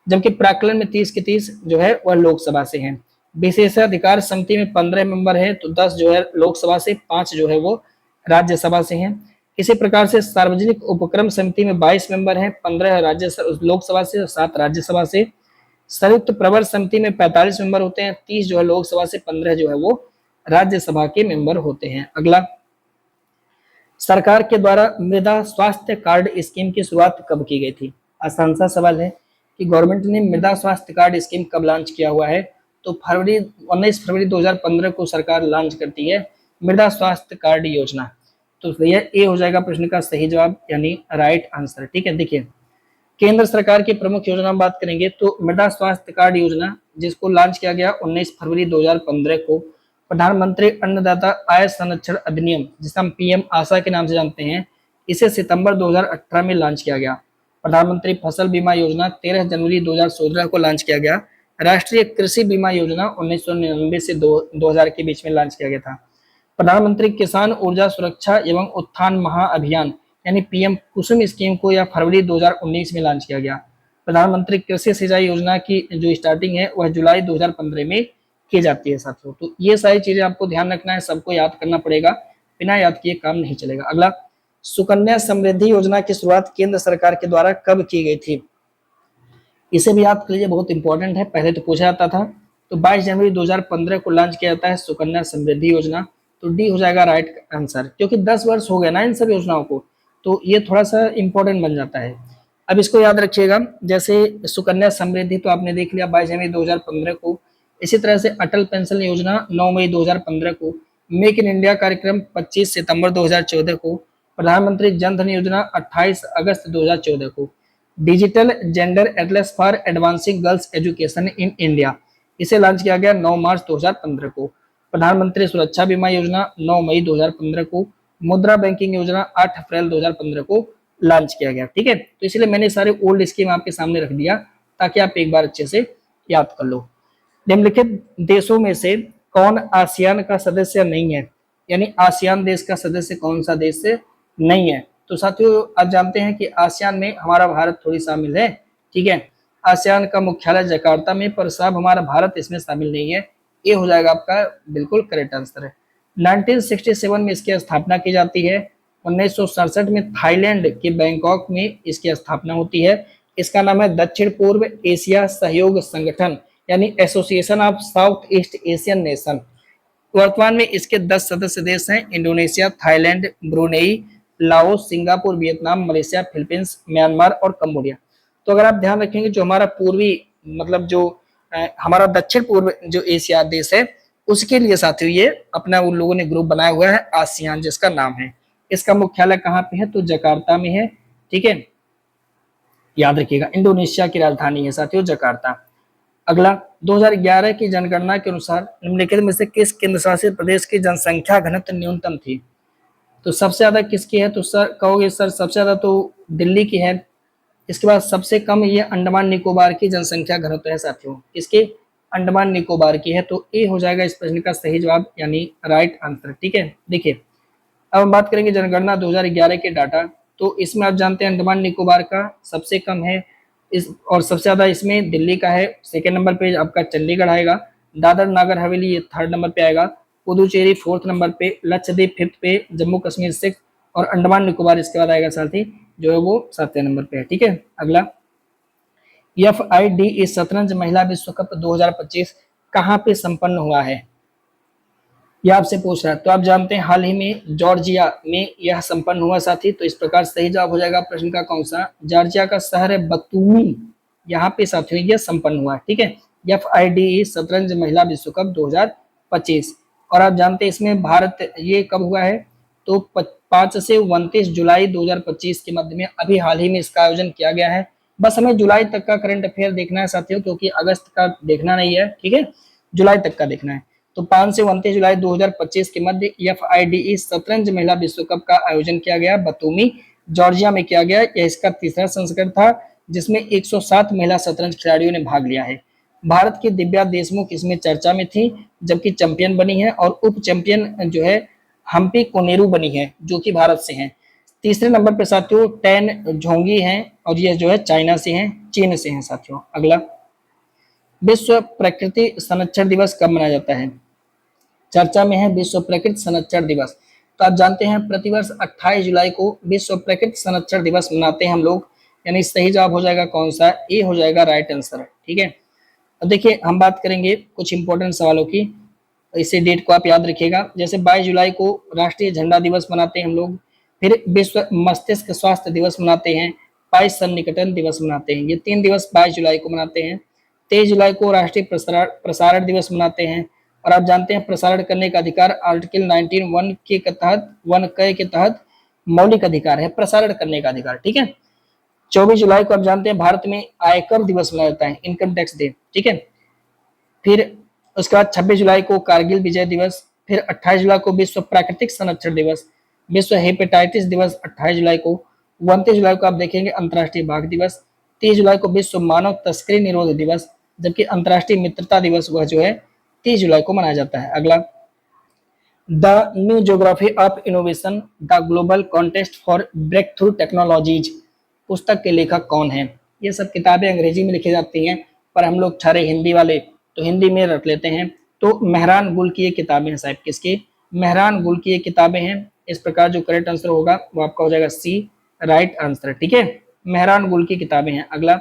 जबकि प्राक्कलन में 30 के 30 जो है वह लोकसभा से हैं। विशेषाधिकार समिति में 15 मेंबर है, तो 10 जो है लोकसभा से, 5 जो है वो राज्यसभा से हैं। इसी प्रकार से सार्वजनिक उपक्रम समिति में 22 मेंबर हैं, 15 लोकसभा से और 7 राज्यसभा से। संयुक्त प्रवर समिति में 45 मेंबर होते हैं, 30 जो है लोकसभा से, 15 जो है वो राज्यसभा के मेंबर होते हैं। अगला, सरकार के द्वारा मृदा स्वास्थ्य कार्ड स्कीम की शुरुआत कब की गई थी? आसान सा सवाल है कि गवर्नमेंट ने मृदा स्वास्थ्य कार्ड स्कीम कब लॉन्च किया हुआ है? तो 19 फरवरी 2015 को सरकार लॉन्च करती है मृदा स्वास्थ्य कार्ड योजना। तो यह ए हो जाएगा प्रश्न का सही जवाब, यानी राइट आंसर। ठीक है, देखिए केंद्र सरकार की प्रमुख योजना बात करेंगे तो मृदा स्वास्थ्य कार्ड योजना, जिसको लॉन्च किया गया 19 फरवरी 2015 को। प्रधानमंत्री अन्नदाता आय संरक्षण अधिनियम, जिसे हम पीएम आशा के नाम से जानते हैं, इसे सितंबर 2018 में लॉन्च किया गया। प्रधानमंत्री फसल बीमा योजना 13 जनवरी 2016 को लॉन्च किया गया। राष्ट्रीय कृषि बीमा योजना 1999 से 2000 के बीच में लॉन्च किया गया था। प्रधानमंत्री किसान ऊर्जा सुरक्षा एवं उत्थान महाअभियान यानी पीएम कुसुम स्कीम को यह फरवरी 2019 में लॉन्च किया गया। प्रधानमंत्री कृषि सिंचाई योजना की जो स्टार्टिंग है वह जुलाई 2015 में की जाती है साथियों। तो ये सारी चीजें आपको ध्यान रखना है, सबको याद करना पड़ेगा, बिना याद किए काम नहीं चलेगा। अगला, सुकन्या समृद्धि योजना की शुरुआत केंद्र सरकार के द्वारा कब की गई थी? इसे भी याद कर लीजिए, बहुत इंपॉर्टेंट है, पहले तो पूछा जाता था। तो 22 जनवरी 2015 को लॉन्च किया जाता है सुकन्या समृद्धि योजना। तो डी हो जाएगा राइट आंसर, क्योंकि 10 वर्ष हो गए ना इन सब योजनाओं को, तो ये थोड़ा सा इंपॉर्टेंट बन जाता है। अब इसको याद रखिएगा, जैसे सुकन्या समृद्धि तो आपने देख लिया 22 जनवरी 2015 को। इसी तरह से अटल पेंशन योजना 9 मई 2015 को। मेक इन इंडिया कार्यक्रम 25 सितंबर 2014 को। प्रधानमंत्री जन धन योजना 28 अगस्त 2014 को। Digital gender Atlas for advancing girls education in India, इसे लॉन्च किया गया 9 मार्च 2015 को। प्रधानमंत्री सुरक्षा बीमा योजना 9 मई 2015 को। मुद्रा बैंकिंग योजना 8 अप्रैल 2015 को लॉन्च किया गया। ठीक है, तो इसलिए मैंने सारे ओल्ड स्कीम आपके सामने रख दिया ताकि आप एक बार अच्छे से याद कर लो। निम्नलिखित देशों में से कौन आसियान का सदस्य नहीं है? यानी आसियान देश का सदस्य कौन सा देश नहीं है? तो साथियों आप जानते हैं कि आसियान में हमारा भारत थोड़ी शामिल है। ठीक है, आसियान का मुख्यालय जकार्ता में, पर साहब हमारा भारत इसमें शामिल नहीं है। ये हो जाएगा आपका बिल्कुल करेक्ट आंसर है। 1967 में इसकी स्थापना की जाती है। 1967 में थाईलैंड के बैंकॉक में इसकी स्थापना होती है। इसका नाम है दक्षिण पूर्व एशिया सहयोग संगठन, यानी association of south east Asian nation. वर्तमान में इसके 10 सदस्य देश हैं, Indonesia, Thailand, Brunei, Laos, Singapore, Vietnam, Malaysia, Philippines, Myanmar और कंबोडिया। तो अगर आप ध्यान रखेंगे जो हमारा पूर्वी मतलब जो हमारा दक्षिण पूर्व जो एशिया देश है उसके लिए साथियों ये अपना उन लोगों ने ग्रुप बनाया हुआ है आसियान जिसका नाम है। इसका मुख्यालय कहाँ पे है? तो जकार्ता में है। ठीक है, याद रखिएगा, इंडोनेशिया की राजधानी है साथियों जकार्ता। अगला, 2011 की जनगणना के अनुसार निम्नलिखित में से किस केंद्र शासित प्रदेश की जनसंख्या घनत्व न्यूनतम थी? तो सबसे ज्यादा किसकी है? तो सर कहोगे सर सबसे ज्यादा तो दिल्ली की है। इसके बाद सबसे कम ये अंडमान निकोबार की जनसंख्या घनत्व है साथियों। इसके अंडमान निकोबार की है। तो ए हो जाएगा इस प्रश्न का सही जवाब, यानी राइट आंसर। ठीक है, देखिए अब हम बात करेंगे जनगणना 2011 के डाटा। तो इसमें आप जानते हैं अंडमान निकोबार का सबसे कम है इस, और सबसे ज्यादा इसमें दिल्ली का है। सेकेंड नंबर पे आपका चंडीगढ़ आएगा, दादर नागर हवेली ये थर्ड नंबर पे आएगा, पुदुचेरी फोर्थ नंबर पे, लक्षद्वीप फिफ्थ पे, जम्मू कश्मीर सिक्स और अंडमान निकोबार इसके बाद आएगा साथी जो है वो 7वें नंबर पे है। ठीक है, अगला, FIDE शतरंज महिला विश्व कप 2025 कहाँ पे संपन्न हुआ है? यह आपसे पूछ रहा है। तो आप जानते हैं हाल ही में जॉर्जिया में यह संपन्न हुआ साथी। तो इस प्रकार सही जवाब हो जाएगा प्रश्न का कौन सा? जॉर्जिया का शहर है बतूमी, यहाँ पे साथियों यह संपन्न हुआ है। ठीक है, FIDE शतरंज महिला विश्व कप 2025। और आप जानते हैं इसमें भारत ये कब हुआ है? तो 5 से 29 जुलाई 2025 के मध्य में अभी हाल ही में इसका आयोजन किया गया है। बस हमें जुलाई तक का करंट अफेयर देखना है साथियों, क्योंकि अगस्त का देखना नहीं है। ठीक है, जुलाई तक का देखना है। तो 5 से 29 जुलाई 2025 के मध्य FIDE शतरंज महिला विश्व कप का आयोजन किया गया, बतूमी जॉर्जिया में किया गया। यह इसका तीसरा संस्करण था जिसमें 107 महिला शतरंज खिलाड़ियों ने भाग लिया है। भारत की दिव्या देशमुख इसमें चर्चा में थी, जबकि चैंपियन बनी है, और उप चैंपियन जो है हम्पी कोनेरू बनी है जो कि भारत से हैं। तीसरे नंबर पे साथियों टैन झोंगी हैं और ये जो है चाइना से हैं, चीन से हैं साथियों। अगला, विश्व प्रकृति संरक्षण दिवस कब मनाया जाता है? चर्चा में है विश्व प्रकृति संरक्षण दिवस। तो आप जानते हैं प्रतिवर्ष 28 जुलाई को विश्व प्रकृति संरक्षण दिवस मनाते हैं हम लोग। यानी सही जवाब हो जाएगा कौन सा? ए हो जाएगा राइट आंसर। ठीक है, अब देखिए हम बात करेंगे कुछ इंपॉर्टेंट सवालों की, इसे डेट को आप याद रखिएगा। जैसे 22 जुलाई को राष्ट्रीय झंडा दिवस मनाते हैं हम लोग, फिर विश्व मस्तिष्क स्वास्थ्य दिवस मनाते हैं, पाई सन्निकटन दिवस मनाते हैं। ये 3 दिवस 22 जुलाई को मनाते हैं। 23 जुलाई को राष्ट्रीय प्रसारण दिवस मनाते हैं। और आप जानते हैं प्रसारण करने का अधिकार आर्टिकल 19(1) के तहत 1 के तहत मौलिक अधिकार है, प्रसारण करने का अधिकार। ठीक है, 24 जुलाई को आप जानते हैं भारत में आयकर दिवस मनाया जाता है, इनकम टैक्स डे। ठीक है, फिर उसके बाद 26 जुलाई को कारगिल विजय दिवस, फिर 28 जुलाई को विश्व प्राकृतिक संरक्षण दिवस, विश्व हेपेटाइटिस दिवस 28 जुलाई को, 29 जुलाई को आप देखेंगे अंतर्राष्ट्रीय बाघ दिवस, 30 जुलाई को विश्व मानव तस्करी निरोध दिवस, जबकि अंतर्राष्ट्रीय मित्रता दिवस वह जो है 30 जुलाई को मनाया जाता है। अगला, the new geography of innovation the global contest for breakthrough technologies पुस्तक के लेखक कौन है? ये सब किताबें अंग्रेजी में लिखी जाती हैं, पर हम लोग ठहरे हिंदी वाले तो हिंदी में रख लेते हैं। तो मेहरान गुल की ये किताबें हैं साहब, किसकी? मेहरान गुल की ये किताबें हैं। इस प्रकार जो करेक्ट आंसर होगा वो आपका हो जाएगा सी राइट आंसर। ठीक है, मेहरान गुल की किताबें हैं। अगला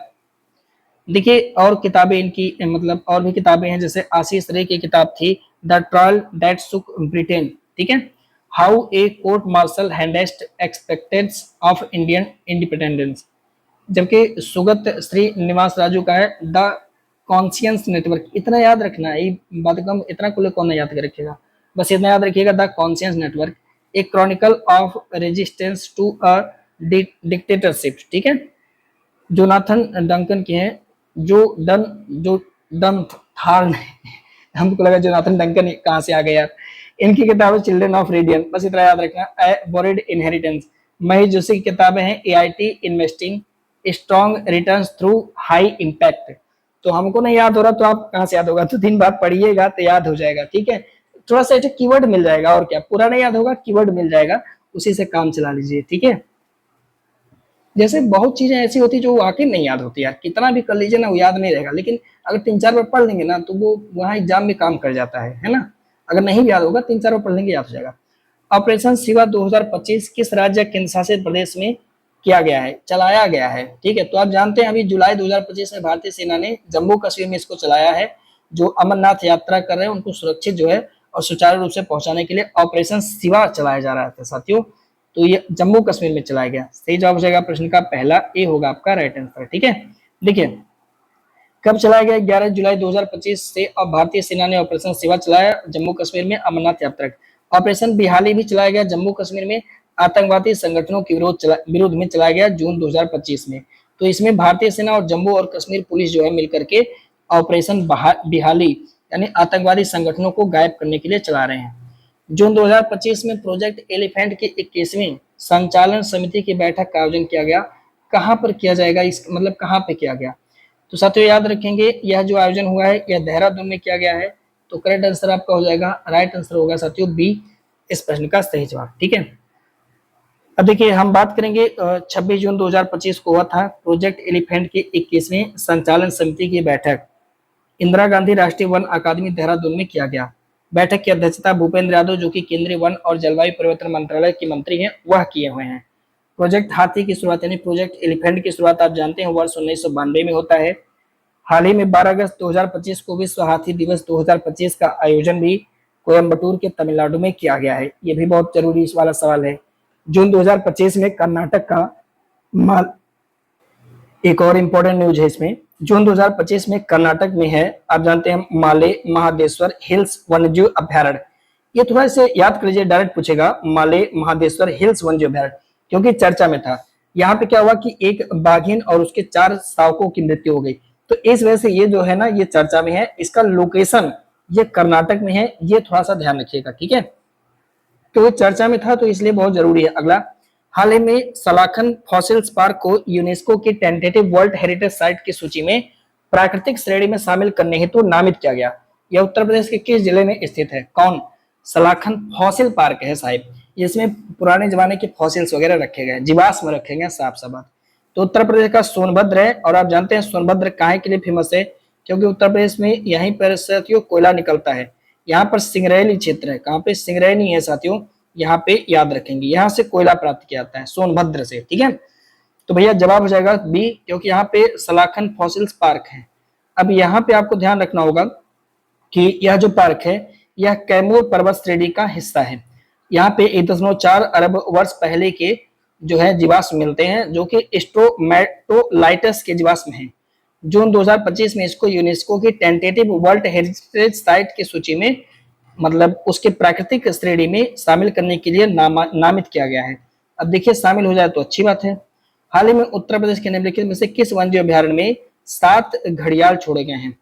देखिए और किताबें इनकी मतलब और भी किताबें हैं, जैसे आशीष रे की किताब थी the trial that shook Britain. ठीक है, how a court martial hastened expected of Indian independence, जबकि सुगत श्री निवास राजू का है द कॉन्शियंस नेटवर्क। इतना याद रखना है, ये बात कम इतना कुल कौन नहीं याद कर रखिएगा, बस इतना याद रखिएगा the conscience network, a chronicle of resistance to a dictatorship. ठीक है, जोनाथन डंकन के हैं, जो डन थार हमको लगा जोनाथन डंकन कहाँ से आ गया यार। इनकी किताब है चिल्ड्रन ऑफ रेडियन, बस इतना याद रखना। ए बोरिड इनहेरिटेंस, महेश जोशी की किताबें हैं AIT investing, strong returns through high impact. तो हमको नहीं याद हो रहा तो आप कहाँ से याद होगा? तो 3 बार पढ़िएगा तो याद हो जाएगा। ठीक है, थोड़ा सा कीवर्ड मिल जाएगा और क्या, पूरा नहीं याद होगा, कीवर्ड मिल जाएगा, उसी से काम चला लीजिए। ठीक है, जैसे बहुत चीजें ऐसी होती जो वाकई नहीं याद होती यार, कितना भी कर लीजिए ना वो याद नहीं रहेगा, लेकिन अगर 3-4 बार पढ़ लेंगे ना तो वो वहाँ एग्जाम में काम कर जाता है ना। अगर नहीं भी याद होगा 3-4 बार पढ़ लेंगे याद हो जाएगा। ऑपरेशन शिवा 2025 किस राज्य केंद्र शासित प्रदेश में किया गया है, चलाया गया है? ठीक है, तो आप जानते हैं अभी जुलाई 2025 में भारतीय सेना ने जम्मू कश्मीर में इसको चलाया है। जो अमरनाथ यात्रा कर रहे हैं उनको सुरक्षित जो है और सुचारू रूप से पहुंचाने के लिए ऑपरेशन शिवा चलाया जा रहा था साथियों। तो ये जम्मू कश्मीर में चलाया गया। सही जवाब हो जाएगा प्रश्न का पहला, ए होगा आपका राइट आंसर। ठीक है, देखिए कब चलाया गया? 11 जुलाई 2025 से और भारतीय सेना ने ऑपरेशन शिवा चलाया जम्मू कश्मीर में अमरनाथ यात्रा। ऑपरेशन बिहाली भी चलाया गया जम्मू कश्मीर में आतंकवादी संगठनों के विरोध में चलाया गया जून 2025 में। तो इसमें भारतीय सेना और जम्मू और कश्मीर पुलिस जो है मिलकर के ऑपरेशन बिहाली यानी आतंकवादी संगठनों को गायब करने के लिए चला रहे हैं। जून 2025 में प्रोजेक्ट एलिफेंट की 21वीं संचालन समिति की बैठक का आयोजन किया गया। कहां पर किया जाएगा, इस मतलब कहां पे किया गया? तो साथियों याद रखेंगे यह जो आयोजन हुआ है यह देहरादून में किया गया है। तो करेक्ट आंसर आपका हो जाएगा, राइट आंसर होगा साथियों बी इस प्रश्न का सही जवाब। ठीक है, अब देखिए हम बात करेंगे 26 जून 2025 को हुआ था प्रोजेक्ट एलिफेंट की 21वीं संचालन समिति की बैठक इंदिरा गांधी राष्ट्रीय वन अकादमी देहरादून में किया गया। बैठक की अध्यक्षता भूपेंद्र यादव जो कि केंद्रीय वन और जलवायु परिवर्तन मंत्रालय के मंत्री हैं वह किए हुए हैं। प्रोजेक्ट हाथी की शुरुआत यानी प्रोजेक्ट एलिफेंट की शुरुआत आप जानते हैं वर्ष 1992 में होता है। हाल ही में 12 अगस्त 2025 को विश्व हाथी दिवस 2025 का आयोजन भी कोयम्बटूर के तमिलनाडु में किया गया है। ये भी बहुत जरूरी इस वाला सवाल है। जून 2025 में कर्नाटक का एक और इम्पोर्टेंट न्यूज है इसमें, जून 2025 में कर्नाटक में है आप जानते हैं माले महादेश्वर हिल्स वन्यजीव अभ्यारण्य। ये थोड़ा से याद कर लीजिए, डायरेक्ट पूछेगा माले महादेश्वर हिल्स वन्यजीव अभ्यारण्य क्योंकि चर्चा में था। यहाँ पे क्या हुआ कि एक बाघिन और उसके 4 शावकों की मृत्यु हो गई, तो इस वजह से ये जो है ना ये चर्चा में है। इसका लोकेशन ये कर्नाटक में है, ये थोड़ा सा ध्यान रखिएगा। ठीक है, तो ये चर्चा में था तो इसलिए बहुत जरूरी है। अगला, हाल ही में सलाखन फॉसिल्स पार्क को यूनेस्को की टेंटेटिव वर्ल्ड हेरिटेज साइट की सूची में प्राकृतिक श्रेणी में शामिल करने हेतु नामित किया गया। यह उत्तर प्रदेश के किस जिले में स्थित है? कौन? सलाखन फॉसिल पार्क है साहिब। इसमें पुराने जमाने के फॉसिल्स वगैरह रखे गए, जीवाश्म रखे गए, साफ सा बात। तो उत्तर प्रदेश का सोनभद्र है, और आप जानते हैं सोनभद्र काहे के लिए फेमस है, क्योंकि उत्तर प्रदेश में यहीं पर साथियों कोयला निकलता है। यहाँ पर सिंगरैली क्षेत्र है, कहाँ पे, सिंगरैली है साथियों, यहाँ पे याद रखेंगे, यहाँ से कोयला प्राप्त किया जाता है सोनभद्र से, ठीक है। तो भैया जवाब हो जाएगा बी, क्योंकि यहाँ पे सलाखन फॉसिल्स पार्क है। अब यहाँ पे आपको ध्यान रखना होगा कि यह जो पार्क है यह कैमूर पर्वत श्रेणी का हिस्सा है। यहाँ पे 1.4 अरब वर्ष पहले के जो है जीवाश्म मिलते हैं, जो कि स्ट्रोमेटोलाइटस के जीवाश्म हैं। जून 2025 में इसको यूनेस्को की टेंटेटिव वर्ल्ड हेरिटेज साइट की सूची में, मतलब उसके प्राकृतिक श्रेणी में शामिल करने के लिए नामित किया गया है। अब देखिए शामिल हो जाए तो अच्छी बात है। हाल ही में उत्तर प्रदेश के निम्नलिखित में से किस वन्यजीव अभ्यारण्य में 7 घड़ियाल छोड़े गए हैं?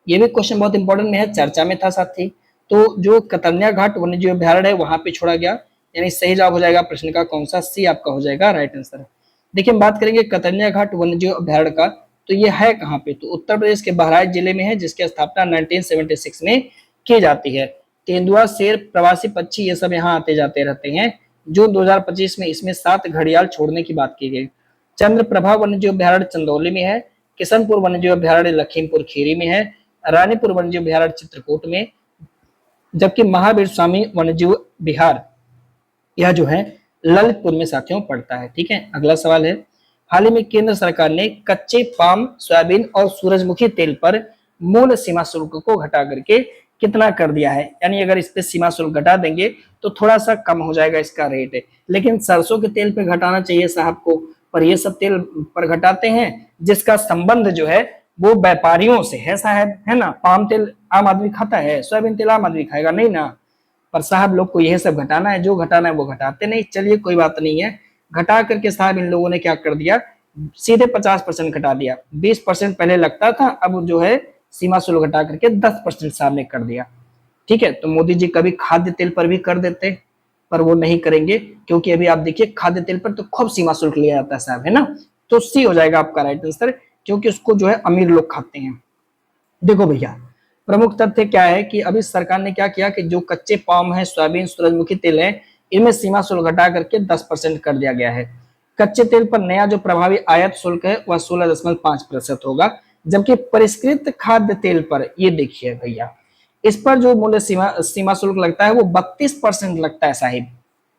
ये भी क्वेश्चन बहुत इंपॉर्टेंट में है, चर्चा में था साथी। तो जो कतरनिया घाट वन्यजीव अभ्यारण्य है वहां पे छोड़ा गया, यानी सही जवाब हो जाएगा प्रश्न का कौन सा, सी आपका हो जाएगा राइट आंसर। देखिए हम बात करेंगे कतरनिया घाट वन्यजीव अभ्यारण्य का, तो ये है कहाँ पे, तो उत्तर प्रदेश के बहराइच जिले में है, जिसकी स्थापना 1976 में की जाती है। तेंदुआ, शेर, प्रवासी पक्षी ये सब यहाँ आते जाते रहते हैं। जून 2025 में इसमें 7 घड़ियाल छोड़ने की बात की गई। चंद्रप्रभा वन्यजीव अभ्यारण्य चंदौली में है, किशनपुर वन्यजीव अभ्यारण्य लखीमपुर खीरी में है, रानीपुर वन्यजीव अभ्यारण्य चित्रकूट में, जबकि महावीर स्वामी वन्यजीव विहार यह जो है ललितपुर में साथियों पड़ता है, ठीक है। अगला सवाल है, हाल ही में केंद्र सरकार ने कच्चे पाम, सोयाबीन और सूरजमुखी तेल पर मूल सीमा शुल्क को घटा करके कितना कर दिया है? यानी अगर इस पे सीमा शुल्क घटा देंगे तो थोड़ा सा कम हो जाएगा इसका रेट, लेकिन सरसों के तेल पे घटाना चाहिए साहब को, पर ये सब तेल पर घटाते हैं जिसका संबंध जो है वो व्यापारियों से है साहब, है ना। पाम तेल आम आदमी खाता है, सोयाबीन तेल आम आदमी खाएगा नहीं ना, पर साहब लोग को यह सब घटाना है, जो घटाना है वो घटाते नहीं। चलिए कोई बात नहीं है, घटा करके साहब इन लोगों ने क्या कर दिया, सीधे 50% घटा दिया। 20% पहले लगता था, अब जो है सीमा शुल्क घटा करके 10% साहब ने कर दिया, ठीक है। तो मोदी जी कभी खाद्य तेल पर भी कर देते, पर वो नहीं करेंगे, क्योंकि अभी आप देखिए खाद्य तेल पर तो खूब सीमा शुल्क लिया जाता है साहब, है ना। तो सी हो जाएगा आपका राइट आंसर, क्योंकि उसको जो है अमीर लोग खाते हैं। देखो भैया प्रमुख तथ्य क्या है कि अभी सरकार ने क्या किया कि जो कच्चे पाम है, सोयाबीन, सूरजमुखी तेल है, इनमें सीमा शुल्क घटा करके 10% कर दिया गया है। कच्चे तेल पर नया जो प्रभावी आयात शुल्क है वह 16.5% होगा, जबकि परिष्कृत खाद्य तेल पर ये देखिए भैया, इस पर जो मूल्य सीमा शुल्क लगता है वो 32% लगता है साहिब,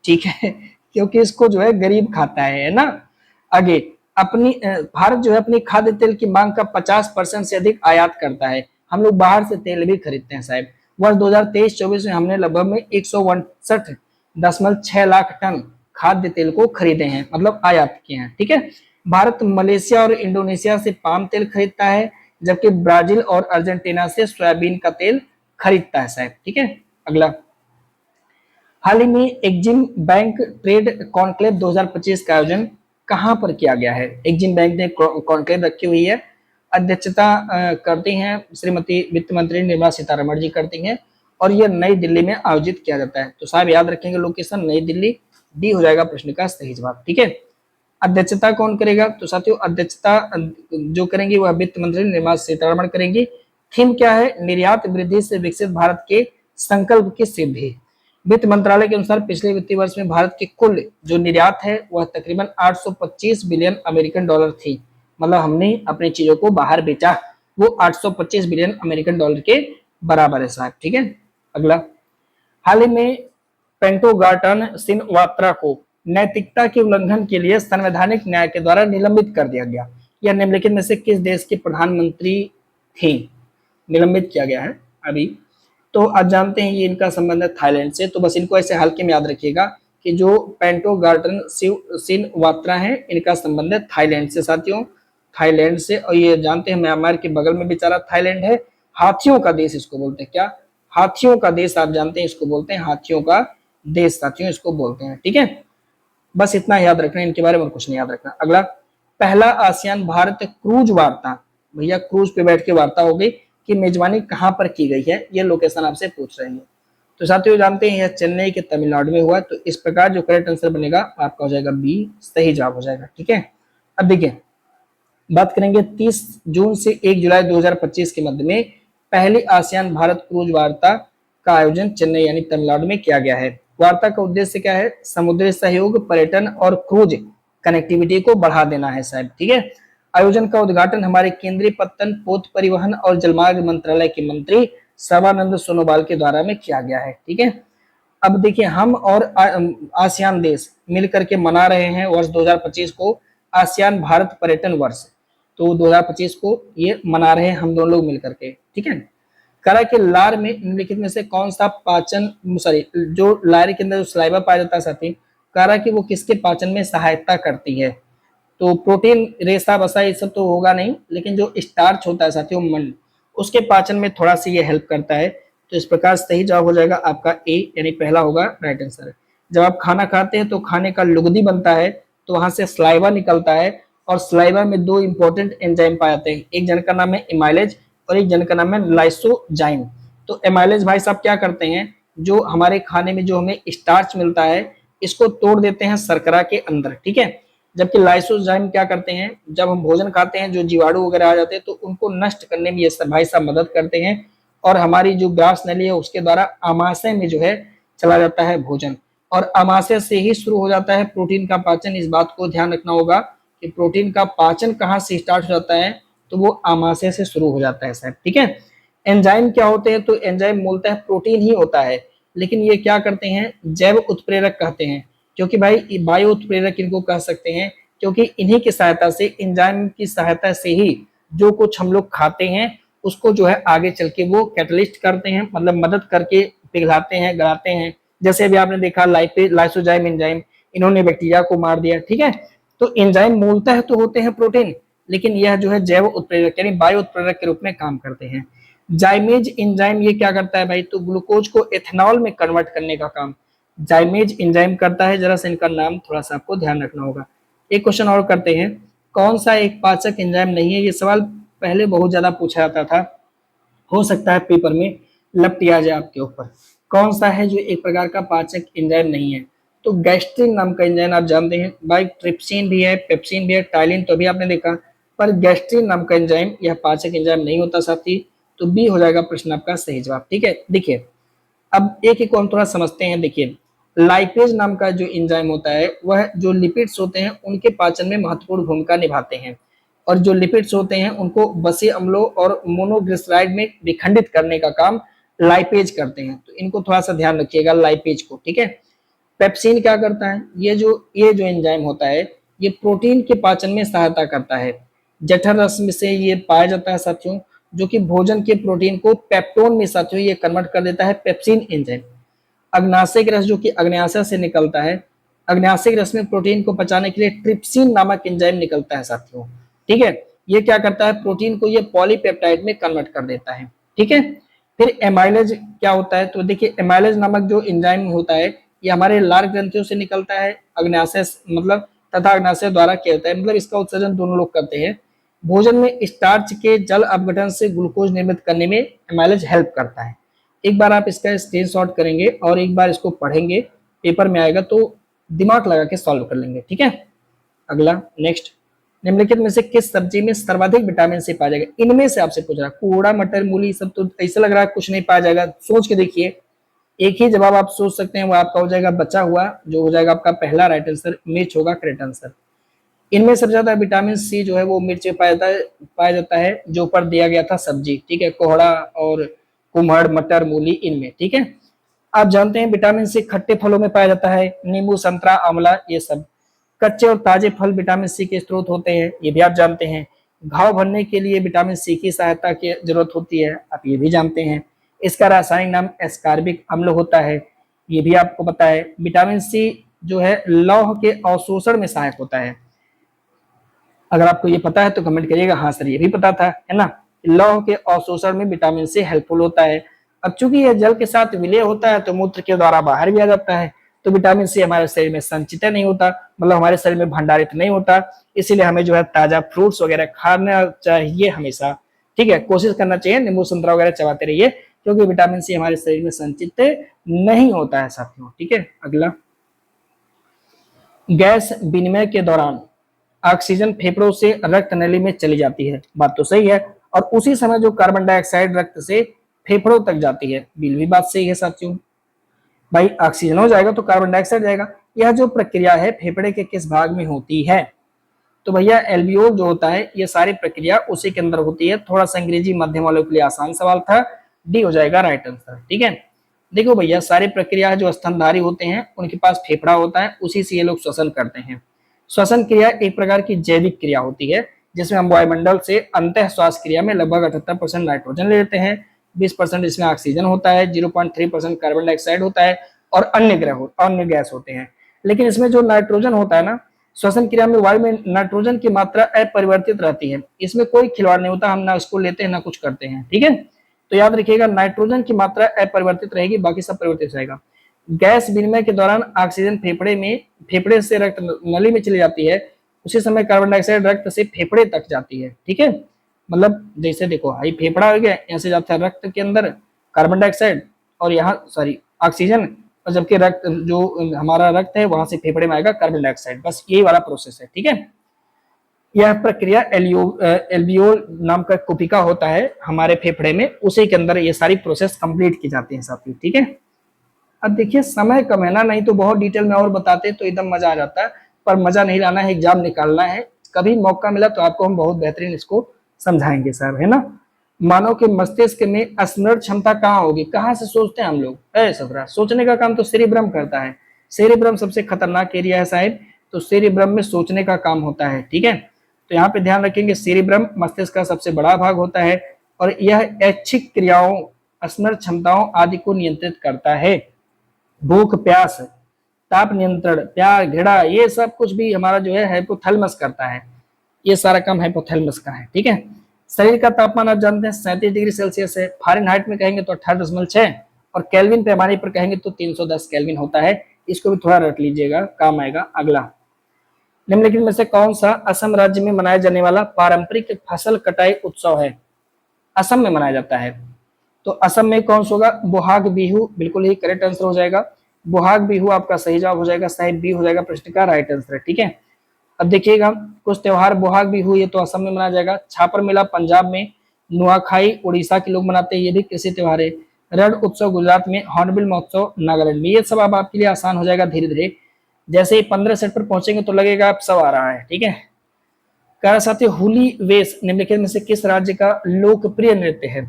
ठीक है, क्योंकि इसको जो है गरीब खाता है ना। आगे अपनी भारत जो है अपनी खाद्य तेल की मांग का 50% से अधिक आयात करता है। हम लोग बाहर से तेल भी खरीदते हैं साहब। वर्ष 2023-24 में हमने लगभग में 162.6 लाख टन खाद्य तेल को खरीदे हैं, मतलब आयात किए हैं, ठीक है। भारत मलेशिया और इंडोनेशिया से पाम तेल खरीदता है, जबकि ब्राजील और अर्जेंटीना से सोयाबीन का तेल खरीदता है साहब, ठीक है। अगला, हाल ही में एग्जिम बैंक ट्रेड कॉन्क्लेव 2025 का आयोजन कहां पर किया गया है? एग्जिम बैंक ने कॉन्क्लेव रखी हुई है, अध्यक्षता करती हैं श्रीमती वित्त मंत्री निर्मला सीतारमण जी करती हैं, और यह नई दिल्ली में आयोजित किया जाता है। तो साहब याद रखेंगे लोकेशन नई दिल्ली, डी हो जाएगा प्रश्न का सही जवाब, ठीक है। अध्यक्षता कौन करेगा? तो साथियों अध्यक्षता जो करेंगी वह वित्त मंत्री निर्मला सीतारमण करेंगी। थीम क्या है? निर्यात वृद्धि से विकसित भारत के संकल्प की सिद्धि। वित्त मंत्रालय के अनुसार पिछले वित्तीय वर्ष में भारत की कुल जो निर्यात है वह तकरीबन 825 बिलियन अमेरिकन डॉलर थी, मतलब हमने अपनी चीजों को बाहर बेचा, वो 825 बिलियन अमेरिकन डॉलर के बराबर है साहब, ठीक है। अगला, हाल ही में पेंटोगार्टन सिनवात्रा को नैतिकता के उल्लंघन के लिए संवैधानिक न्याय के द्वारा निलंबित कर दिया गया। यह निम्नलिखित में से किस देश के प्रधानमंत्री थे? निलंबित किया गया है अभी। तो आप जानते हैं ये इनका संबंध है थाईलैंड से, तो बस इनको ऐसे हल्के में याद रखिएगा कि जो पेंटोगार्टन सिनवात्रा है इनका संबंध है थाईलैंड से साथियों, थाईलैंड से। और ये जानते हैं म्यांमार के बगल में बेचारा थाईलैंड है, हाथियों का देश इसको बोलते हैं। क्या? हाथियों का देश, आप जानते हैं इसको बोलते हैं हाथियों का देश साथियों, इसको बोलते हैं, ठीक है। बस इतना याद रखना, इनके बारे में कुछ नहीं याद रखना। अगला, पहला आसियान भारत क्रूज वार्ता, भैया क्रूज पे बैठ के वार्ता हो गई कि मेजबानी कहां पर की गई है, ये लोकेशन आपसे पूछ रहे हैं। तो साथियों जानते हैं यह चेन्नई के तमिलनाडु में हुआ। तो इस प्रकार जो करेक्ट आंसर बनेगा आपका हो जाएगा बी, सही जवाब हो जाएगा, ठीक है। अब देखिए बात करेंगे 30 जून से 1 जुलाई 2025 के मध्य में पहली आसियान भारत क्रूज वार्ता का आयोजन चेन्नई यानी तमिलनाडु में किया गया है। वार्ता का उद्देश्य क्या है? समुद्री सहयोग, पर्यटन और क्रूज कनेक्टिविटी को बढ़ा देना है साहब, ठीक है। आयोजन का उद्घाटन हमारे केंद्रीय पत्तन, पोत परिवहन और जलमार्ग मंत्रालय के मंत्री सर्बानंद सोनोवाल के द्वारा में किया गया है, ठीक है। अब देखिए, हम और आसियान देश मिलकर के मना रहे हैं वर्ष 2025 को आसियान भारत पर्यटन वर्ष। तो 2025 को ये मना रहे हैं हम दोनों लोग मिलकर के, ठीक है। करा के लार में निम्नलिखित में से कौन सा पाचन, सॉरी, जो लार के अंदर जो सलाइवा पाया जाता है साथी, करा कि वो किसके पाचन में सहायता करती है? तो प्रोटीन, रेशा, वसा ये सब तो होगा नहीं, लेकिन जो स्टार्च होता है साथियों, मंड, उसके पाचन में थोड़ा सा ये हेल्प करता है। तो इस प्रकार सही जवाब हो जाएगा आपका ए, यानी पहला होगा राइट आंसर। जब आप खाना खाते हैं तो खाने का लुगदी बनता है, तो वहां से स्लाइवा निकलता है, और स्लाइवा में दो इंपॉर्टेंट एंजाइम पाए जाते हैं, एक जन का नाम है एमाइलेज और एक जन का नाम है लाइसोजाइम। तो एमाइलेज भाई साहब क्या करते हैं, जो हमारे खाने में जो हमें स्टार्च मिलता है इसको तोड़ देते हैं शर्करा के अंदर, ठीक है। जबकि लाइसोजाइम क्या करते हैं, जब हम भोजन खाते हैं जो जीवाणु वगैरह आ जाते हैं तो उनको नष्ट करने में ये सब भाई साहब मदद करते हैं, और हमारी जो ग्रास नली है उसके द्वारा आमाशय में जो है चला जाता है भोजन, और आमाशय से ही शुरू हो जाता है प्रोटीन का पाचन। इस बात को ध्यान रखना होगा कि प्रोटीन का पाचन कहाँ से स्टार्ट हो जाता है, तो वो आमाशय से शुरू हो जाता है साहब, ठीक है। एंजाइम क्या होते हैं, तो एंजाइम मूलतः प्रोटीन ही होता है, लेकिन ये क्या करते हैं, जैव उत्प्रेरक कहते हैं, क्योंकि भाई बायो उत्प्रेरक इनको कह सकते हैं, क्योंकि इन्हीं की सहायता से, एंजाइम की सहायता से ही जो कुछ हम लोग खाते हैं उसको जो है आगे चल के वो कैटलिस्ट करते हैं, मतलब मदद करके पिघलाते हैं, गलाते हैं। जैसे अभी आपने देखा लाइसोजाइम एंजाइम, इन्होंने बैक्टीरिया को मार दिया, ठीक है। तो एंजाइम मूलतः तो होते हैं प्रोटीन, लेकिन यह जो है जैव उत्प्रेरक यानी बायो उत्प्रेरक के रूप में काम करते हैं। जाइमेज एंजाइम ये क्या करता है भाई, तो ग्लूकोज को एथेनॉल में कन्वर्ट करने का काम जाइमेज एंजाइम करता है। जरा सा इनका नाम थोड़ा सा आपको ध्यान रखना होगा। एक क्वेश्चन और करते हैं, कौन सा एक पाचक एंजाइम नहीं है? ये सवाल पहले बहुत ज्यादा पूछा जाता था, हो सकता है पेपर में लपट आ जाए आपके ऊपर। कौन सा है जो एक प्रकार का पाचक एंजाइम नहीं है? तो गैस्ट्रिन नाम का एंजाइम आप जानते हैं भाई, ट्रिप्सिन भी है, पेप्सिन भी है, टाइलिन तो भी आपने देखा, पर गैस्ट्रिन नाम का एंजाइम यह पाचक एंजाइम नहीं होता साथी। तो बी हो जाएगा प्रश्न आपका सही जवाब, ठीक है। देखिए, अब एक एक को हम थोड़ा समझते हैं। देखिए, लाइपेज नाम का जो एंजाइम होता है वह जो लिपिड्स होते हैं उनके पाचन में महत्वपूर्ण भूमिका निभाते हैं, और जो लिपिड्स होते हैं उनको बसे अम्लों और मोनोग्लिसराइड में विखंडित करने का काम लाइपेज करते हैं। तो इनको थोड़ा सा ध्यान रखिएगा, लाइपेज को, ठीक है। पेप्सिन क्या करता है, ये जो एंजाइम होता है ये प्रोटीन के पाचन में सहायता करता है। जठर रस में से ये पाया जाता है साथियों, जो कि भोजन के प्रोटीन को पेप्टोन में साथियों ये कन्वर्ट कर देता है, पेप्सिन एंजाइम। अग्नाशय रस जो कि अग्नाशय से निकलता है, अग्नाशय रस में प्रोटीन को पचाने के लिए ट्रिप्सिन नामक एंजाइम निकलता है साथियों, ठीक है। ये क्या करता है, प्रोटीन को ये पॉलीपेप्टाइड में कन्वर्ट कर देता है, ठीक है। फिर एमाइलेज क्या होता है, तो देखिए एमाइलेज नामक जो एंजाइम होता है ये हमारे लार ग्रंथियों से निकलता है, अग्नाशय मतलब तथा अग्नाशय द्वारा किया जाता है, मतलब इसका उत्सर्जन दोनों लोग करते हैं। भोजन में स्टार्च के जल अपघटन से ग्लूकोज निर्मित करने में एमाइलेज हेल्प करता है। एक बार आप इसका स्क्रीनशॉट करेंगे और एक बार इसको पढ़ेंगे, पेपर में आएगा तो दिमाग लगा के सॉल्व कर लेंगे, ठीक है। अगला नेक्स्ट, निम्नलिखित में से किस सब्जी में सर्वाधिक विटामिन सी पाया जाएगा? इनमें से आपसे पूछ रहा है, कोहड़ा, मटर, मूली, सब तो ऐसा लग रहा है कुछ नहीं पाया जाएगा। सोच के देखिए, एक ही जवाब आप सोच सकते हैं, वो आपका हो जाएगा बचा हुआ, जो हो जाएगा आपका पहला राइट आंसर, मिर्च होगा करेक्ट आंसर। इनमें सबसे ज्यादा विटामिन सी जो है वो मिर्च में पाया जाता है, जो ऊपर दिया गया था सब्जी, ठीक है, कोहड़ा और कुम्हड़, मटर, मूली, इनमें, ठीक है। आप जानते हैं विटामिन सी खट्टे फलों में पाया जाता है, नींबू, संतरा, आंवला, ये सब। कच्चे और ताजे फल विटामिन सी के स्रोत होते हैं, ये भी आप जानते हैं। घाव भरने के लिए विटामिन सी की सहायता की जरूरत होती है, आप ये भी जानते हैं। इसका रासायनिक नाम एस्कार्बिक अम्ल होता है, ये भी आपको पता है। विटामिन सी जो है लौह के अवशोषण में सहायक होता है। अगर आपको ये पता है तो कमेंट करिएगा, हाँ सर ये भी पता था, है ना। लौह के अवशोषण में विटामिन सी हेल्पफुल होता है। अब चूंकि यह जल के साथ विलय होता है तो मूत्र के द्वारा बाहर भी आ जाता है, तो विटामिन सी हमारे शरीर में संचित नहीं होता, मतलब हमारे शरीर में भंडारित नहीं होता। इसीलिए हमें जो है ताजा फ्रूट्स वगैरह खाना चाहिए हमेशा, ठीक है। कोशिश करना चाहिए, नींबू संतरा वगैरह चबाते रहिए, क्योंकि विटामिन सी हमारे शरीर में संचित नहीं होता है साथियों, ठीक है। अगला, गैस विनिमय के दौरान ऑक्सीजन फेफड़ों से रक्त नली में चली जाती है, बात तो सही है, और उसी समय जो कार्बन डाइऑक्साइड रक्त से फेफड़ों तक जाती है, बिल्कुल भी बात सही है साथियों। भाई ऑक्सीजन हो जाएगा तो कार्बन डाइऑक्साइड जाएगा। यह जो प्रक्रिया है फेफड़े के किस भाग में होती है? तो भैया एल्वियोल जो होता है ये सारी प्रक्रिया उसी के अंदर होती है। थोड़ा सा अंग्रेजी माध्यम वालों के लिए आसान सवाल था, डी हो जाएगा राइट आंसर। ठीक है, देखो भैया सारी प्रक्रिया जो स्तनधारी होते हैं उनके पास फेफड़ा होता है, उसी से ये लोग श्वसन करते हैं। श्वसन क्रिया एक प्रकार की जैविक क्रिया होती है जिसमें हम वायुमंडल से अंतः श्वास क्रिया में लगभग 78% नाइट्रोजन ले लेते हैं, 20% इसमें ऑक्सीजन होता है, 0.3% कार्बन डाइऑक्साइड होता है और अन्य गैस होते हैं। लेकिन इसमें जो नाइट्रोजन होता है ना, श्वसन क्रिया में वायु में नाइट्रोजन की मात्रा अपरिवर्तित रहती है, इसमें कोई खिलवाड़ नहीं होता, हम ना उसको लेते हैं ना कुछ करते हैं। ठीक है, तो याद रखिएगा नाइट्रोजन की मात्रा अपरिवर्तित रहेगी, बाकी सब परिवर्तित रहेगा। गैस विनिमय के दौरान ऑक्सीजन फेफड़े से रक्त नली में चली जाती है, उसी समय कार्बन डाइऑक्साइड रक्त से फेफड़े तक जाती है। ठीक है, मतलब जैसे देखो हाई फेफड़ा हो गया, यहाँ से जाता है रक्त के अंदर कार्बन डाइऑक्साइड और यहाँ सॉरी ऑक्सीजन, और जबकि रक्त जो हमारा रक्त है वहां से फेफड़े में आएगा कार्बन डाइऑक्साइड, बस यही वाला प्रोसेस है। ठीक है, यह प्रक्रिया एल्वियोल नाम का कोशिका होता है हमारे फेफड़े में, उसी के अंदर ये सारी प्रोसेस कंप्लीट की जाती है साथी। ठीक है, अब देखिए समय कम है ना, नहीं तो बहुत डिटेल में और बताते तो एकदम मजा आ जाता है, पर मजा नहीं लाना है, एग्जाम निकालना है। कभी मौका मिला तो आपको हम बहुत बेहतरीन इसको समझाएंगे सर, है ना। मानव के मस्तिष्क में स्मरण क्षमता कहाँ होगी, कहाँ से सोचते हैं हम लोग? सफरा सोचने का काम तो सेरिब्रम करता है, सेरिब्रम सबसे खतरनाक एरिया है साहिब, तो सेरिब्रम में सोचने का काम होता है। ठीक है, तो यहाँ पे ध्यान रखेंगे सेरिब्रम मस्तिष्क का सबसे बड़ा भाग होता है और यह ऐच्छिक क्रियाओं, स्मरण क्षमताओं आदि को नियंत्रित करता है। भूख प्यास, ताप नियंत्रण, प्यार घृणा, ये सब कुछ भी हमारा जो है हाइपोथैलेमस करता है, ये सारा काम हाइपोथैलेमस का है। ठीक है, शरीर का तापमान आप जानते हैं 37 डिग्री सेल्सियस है, फारेनहाइट में कहेंगे तो 18.6 और केल्विन पैमाने पर कहेंगे तो 310 केल्विन होता है। इसको भी थोड़ा रट लीजिएगा, काम आएगा। अगला, निम्नलिखित में से कौन सा असम राज्य में मनाया जाने वाला पारंपरिक फसल कटाई उत्सव है? असम में मनाया जाता है, तो असम में कौन सा होगा? बोहाग बिहू, बिल्कुल ही करेक्ट आंसर हो जाएगा। बोहाग बिहू आपका सही जवाब हो जाएगा, साहिब बी हो जाएगा प्रश्न का राइट आंसर। ठीक है, अब देखिएगा कुछ त्योहार बोहाग बिहू ये तो असम में मनाया जाएगा, छापर मेला पंजाब में, नुआखाई उड़ीसा के लोग मनाते हैं, ये भी कृषि त्योहार है, रण उत्सव गुजरात में, हॉर्नबिल महोत्सव नागालैंड में। ये सब अब आपके लिए आसान हो जाएगा धीरे धीरे, जैसे ही 15 सेट पर पहुंचेंगे तो लगेगा आप सब आ रहा है। ठीक है, कह साथी होली वेश निम्नलिखित में से किस राज्य का लोकप्रिय नृत्य है?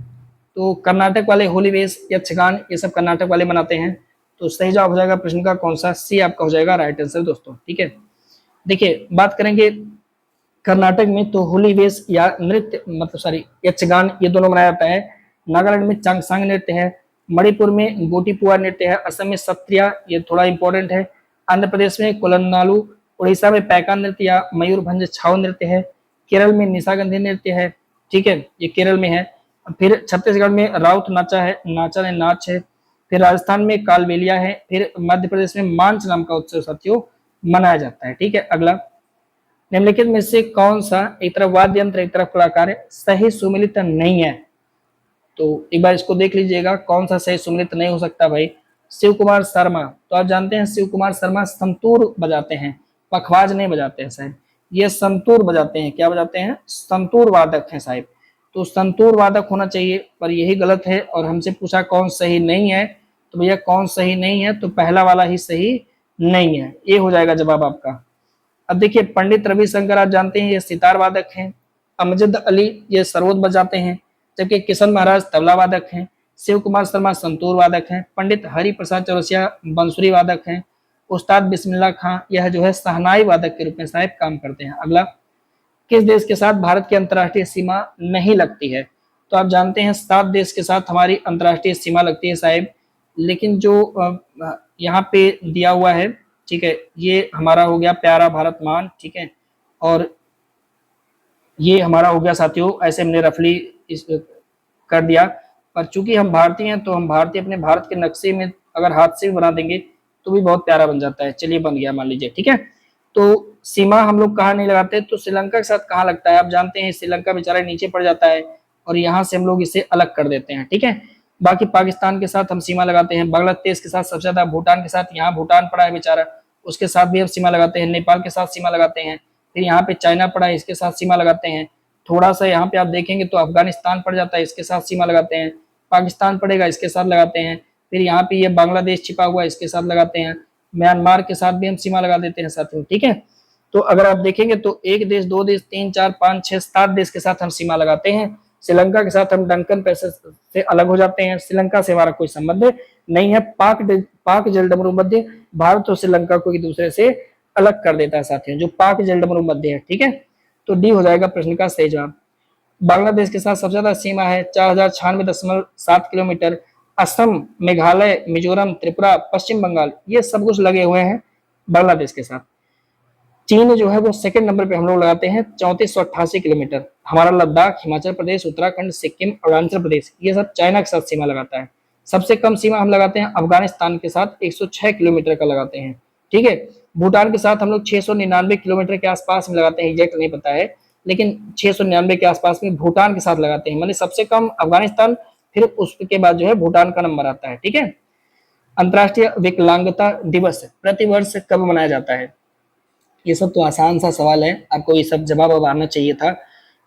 तो कर्नाटक वाले होली वेश, यक्षगान, ये सब कर्नाटक वाले मनाते हैं, तो सही जवाब हो जाएगा प्रश्न का कौन सा? सी आपका हो जाएगा राइट आंसर दोस्तों। ठीक है, देखिए बात करेंगे कर्नाटक में तो होली वेश या नृत्य मतलब सॉरी यक्षगान ये दोनों मनाया जाता है, नागालैंड में चांगसांग नृत्य है, मणिपुर में गोटीपुआ नृत्य है, असम में सत्रिया ये थोड़ा इंपॉर्टेंट है, आंध्र प्रदेश में कोलन्नालू, उड़ीसा में पैका नृत्य या मयूरभंज छाव नृत्य है, केरल में निशागंधी नृत्य है। ठीक है, ये केरल में है। फिर छत्तीसगढ़ में राउत नाचा है, नाच है, फिर राजस्थान में कालबेलिया है, फिर मध्य प्रदेश में मांच नाम का उत्सव साथियों मनाया जाता है। ठीक है, अगला, निम्नलिखित में से कौन सा एक तरफ वाद्य यंत्र एक तरफ कलाकार है सही सुमिलित नहीं है? तो एक बार इसको देख लीजिएगा कौन सा सही सुमिलित नहीं हो सकता भाई। शिव कुमार शर्मा, तो आप जानते हैं शिव कुमार शर्मा संतूर बजाते हैं, पखवाज नहीं बजाते हैं साहब, ये संतूर बजाते हैं। क्या बजाते हैं? संतूर वादक हैं साहब, तो संतूर वादक होना चाहिए, पर यही गलत है और हमसे पूछा कौन सही नहीं है, तो भैया कौन सही नहीं है? तो पहला वाला ही सही नहीं है, ये हो जाएगा जवाब आपका। अब देखिए पंडित रविशंकर आप जानते हैं ये सितार वादक हैं, अमजद अली ये सरोद बजाते हैं, जबकि किशन महाराज तबला वादक हैं, शिव कुमार शर्मा संतूर वादक हैं, पंडित हरि प्रसाद चौरसिया बंसुरी वादक हैं, उस्ताद बिस्मिल्लाह खां यह जो है सहनाई वादक के रूप में साहब काम करते हैं। अगला, किस देश के साथ भारत की अंतर्राष्ट्रीय सीमा नहीं लगती है? तो आप जानते हैं 7 देश के साथ हमारी अंतर्राष्ट्रीय सीमा लगती है साहब, लेकिन जो यहाँ पे दिया हुआ है, ठीक है, ये हमारा हो गया प्यारा भारत मान, ठीक है, और ये हमारा हो गया साथियों, ऐसे हमने रफली कर दिया, पर चूंकि हम भारतीय हैं तो हम भारतीय अपने भारत के नक्शे में अगर हाथ से भी बना देंगे तो भी बहुत प्यारा बन जाता है। चलिए बन गया मान लीजिए, ठीक है। तो सीमा हम लोग कहाँ नहीं लगाते, तो श्रीलंका के साथ कहाँ लगता है? आप जानते हैं श्रीलंका बेचारा नीचे पड़ जाता है और यहाँ से हम लोग इसे अलग कर देते हैं, ठीक है। बाकी पाकिस्तान के साथ हम सीमा लगाते हैं, बांग्लादेश के साथ सबसे ज्यादा, भूटान के साथ, यहाँ भूटान पड़ा है बेचारा, उसके साथ भी हम सीमा लगाते हैं, नेपाल के साथ सीमा लगाते हैं, फिर यहाँ पे चाइना पड़ा है, इसके साथ सीमा लगाते हैं, थोड़ा सा यहाँ पे आप देखेंगे तो अफगानिस्तान पड़ जाता है, इसके साथ सीमा लगाते हैं, पाकिस्तान पड़ेगा, इसके साथ लगाते हैं, फिर यहाँ पे ये बांग्लादेश छिपा हुआ है, इसके साथ लगाते हैं, म्यांमार के साथ भी हम सीमा लगा देते हैं साथियों, ठीक है। तो अगर आप देखेंगे तो 1 देश, 2 देश, 3, 4, 5, 6, 7 देश के साथ हम सीमा लगाते हैं। श्रीलंका के साथ हम डंकन पैसेज से अलग हो जाते हैं, श्रीलंका से हमारा कोई संबंध नहीं है। पाक जलडमरू मध्य भारत और श्रीलंका को एक दूसरे से अलग कर देता है साथियों, जो पाक जलडमरू मध्य है, ठीक है। तो डी हो जाएगा प्रश्न का सही जवाब। बांग्लादेश के साथ सबसे ज्यादा सीमा है 4096.7 किलोमीटर। असम, मेघालय, मिजोरम, त्रिपुरा, पश्चिम बंगाल, ये सब कुछ लगे हुए हैं बांग्लादेश के साथ। चीन जो है वो सेकंड नंबर पे हम लोग लगाते हैं 3488 किलोमीटर। हमारा लद्दाख, हिमाचल प्रदेश, उत्तराखंड, सिक्किम, अरुणाचल प्रदेश, ये सब चाइना के साथ सीमा लगाता है। सबसे कम सीमा हम लगाते हैं अफगानिस्तान के साथ 106 किलोमीटर का लगाते हैं, ठीक है। भूटान के साथ हम लोग 699 किलोमीटर के आसपास में लगाते हैं, एग्जैक्ट नहीं पता है, लेकिन 699 के आसपास में भूटान के साथ लगाते हैं। मतलब सबसे कम अफगानिस्तान, फिर उसके बाद जो है भूटान का नंबर आता है, ठीक है। अंतर्राष्ट्रीय विकलांगता दिवस प्रतिवर्ष कब मनाया जाता है? ये सब तो आसान सा सवाल है, आपको ये सब जवाब अब आना चाहिए था।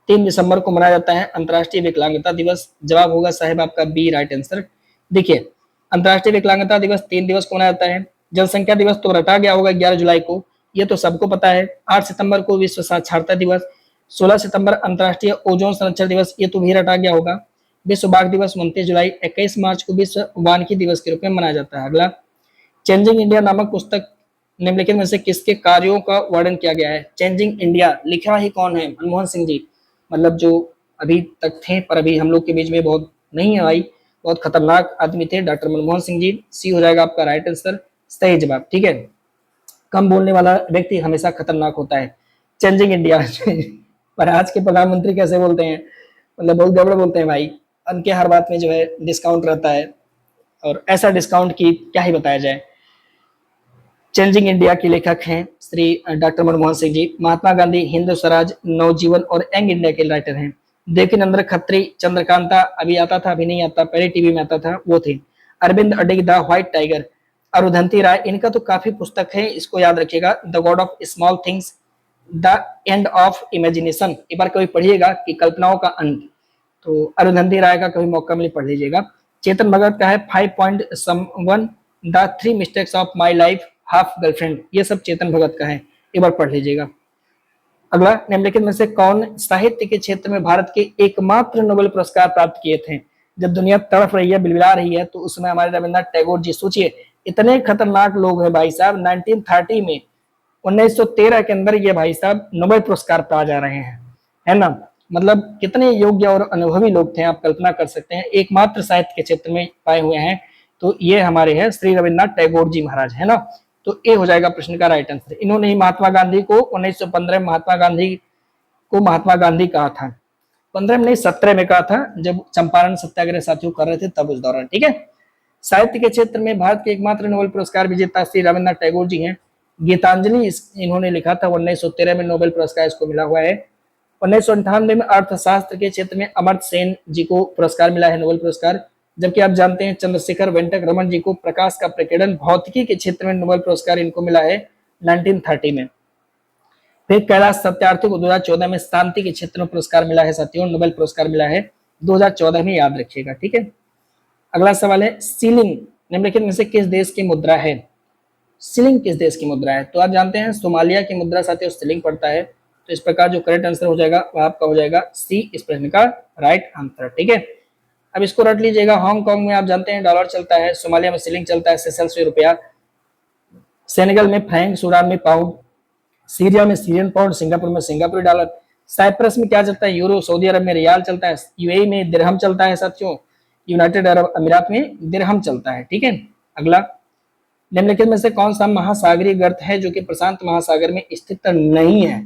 3 दिसंबर को मनाया जाता है अंतर्राष्ट्रीय विकलांगता दिवस। जवाब होगा साहब आपका बी, राइट आंसर। देखिए, अंतर्राष्ट्रीय विकलांगता दिवस 3 दिवस को मनाया जाता है। जनसंख्या दिवस तो रटा गया होगा 11 जुलाई को, ये तो सबको पता है। 8 सितंबर को विश्व साक्षरता दिवस, 16 सितंबर अंतर्राष्ट्रीय ओजोन संरक्षण दिवस, ये तो भी रटा गया होगा। विश्व बाघ दिवस 29 जुलाई, 21 मार्च को विश्व वानिकी दिवस के रूप में मनाया जाता है। अगला, चेंजिंग इंडिया नामक पुस्तक निम्नलिखित में से किसके कार्यों का वर्णन किया गया है? चेंजिंग इंडिया लिखा ही कौन है? मनमोहन सिंह जी, मतलब जो अभी तक थे पर अभी हम लोग के बीच में बहुत नहीं आई, बहुत खतरनाक आदमी थे डॉक्टर मनमोहन सिंह जी। सी हो जाएगा आपका राइट आंसर, सही जवाब, ठीक है। कम बोलने वाला व्यक्ति हमेशा खतरनाक होता है। चेंजिंग इंडिया पर आज के प्रधानमंत्री कैसे बोलते हैं, मतलब बहुत गड़बड़ बोलते हैं भाई। उनके हर बात में जो है डिस्काउंट रहता है, और ऐसा डिस्काउंट की क्या ही बताया जाए। चेंजिंग इंडिया के लेखक हैं श्री डॉक्टर मनमोहन सिंह जी। महात्मा गांधी हिंद स्वराज, नवजीवन और यंग इंडिया के राइटर हैं। देवकीनंदन खत्री, चंद्रकांता अभी आता था, अभी नहीं आता, पहले टीवी में आता था, वो थे। अरविंद अडिग, द व्हाइट टाइगर, अरुंधति राय, इनका तो काफी पुस्तक है, इसको याद रखिएगा। The God of small things, the end of imagination, एक बार कभी पढ़िएगा कि कल्पनाओं का अंत, तो अरुंधति राय का कभी मौका मिले पढ़ लीजिएगा। चेतन भगत का है 5 point someone, the 3 mistakes of my life, half girlfriend, ये सब चेतन भगत का है, एक बार पढ़ लीजिएगा। अगला, निम्नलिखित में से कौन साहित्य के क्षेत्र में भारत के एकमात्र नोबेल पुरस्कार प्राप्त किए थे? जब दुनिया तड़फ रही है, बिलबिला रही है, तो उसमें हमारे रविन्द्रनाथ टैगोर जी, सोचिए इतने खतरनाक लोग हैं भाई साहब। 1930 में 1913 के अंदर ये भाई साहब नोबेल पुरस्कार पा जा रहे हैं, है ना। मतलब कितने योग्य और अनुभवी लोग थे, आप कल्पना कर सकते हैं। एकमात्र साहित्य के क्षेत्र में पाए हुए हैं, तो ये हमारे हैं श्री रविन्द्रनाथ टैगोर जी महाराज, है ना। तो ए हो जाएगा प्रश्न का राइट आंसर। इन्होंने ही महात्मा गांधी को 1915 महात्मा गांधी को महात्मा गांधी कहा था, 15 में नहीं 17 में कहा था, जब चंपारण सत्याग्रह साथियों कर रहे थे तब उस दौरान, ठीक है। साहित्य के क्षेत्र में भारत के एकमात्र नोबेल पुरस्कार विजेता श्री रविन्द्रनाथ टैगोर जी हैं। गीतांजलि इन्होंने लिखा था, 1913 में नोबेल पुरस्कार इसको मिला हुआ है। 1998 में अर्थशास्त्र के क्षेत्र में अमर्त्य सेन जी को पुरस्कार मिला है, नोबेल पुरस्कार। जबकि आप जानते हैं चंद्रशेखर वेंकट रमन जी को प्रकाश का प्रकीर्णन भौतिकी के क्षेत्र में नोबेल पुरस्कार इनको मिला है 1930 में। फिर कैलाश सत्यार्थी को 2014 में शांति के क्षेत्र में पुरस्कार मिला है साथियों, नोबेल पुरस्कार मिला है 2014 में, याद रखिएगा, ठीक है। अगला सवाल है, सीलिंग निम्नलिखित में से किस देश की मुद्रा है? सीलिंग किस देश की मुद्रा है? तो आप जानते हैं सोमालिया की मुद्रा साथियों सीलिंग पड़ता है। तो इस प्रकार जो करेक्ट आंसर हो जाएगा वह आपका हो जाएगा सी, इस प्रश्न का राइट आंसर, ठीक है। अब इसको रट लीजिएगा। हांगकांग में आप जानते हैं डॉलर चलता है, सोमालिया में सीलिंग चलता है, सेशल्स में रुपया, सेनेगल में फ्रैंक, सूडान में पाउंड, सीरिया में सीरियन पाउंड, सिंगापुर में सिंगापुरी डॉलर, साइप्रस में क्या चलता है? यूरो, सऊदी अरब में रियाल चलता है, यूएई में दिरहम चलता है साथियों, यूनाइटेड अरब अमीरात में दिरहम चलता है, ठीक है। अगला, निम्नलिखित में से कौन सा महासागरीय गर्त है जो कि प्रशांत महासागर में स्थित नहीं है?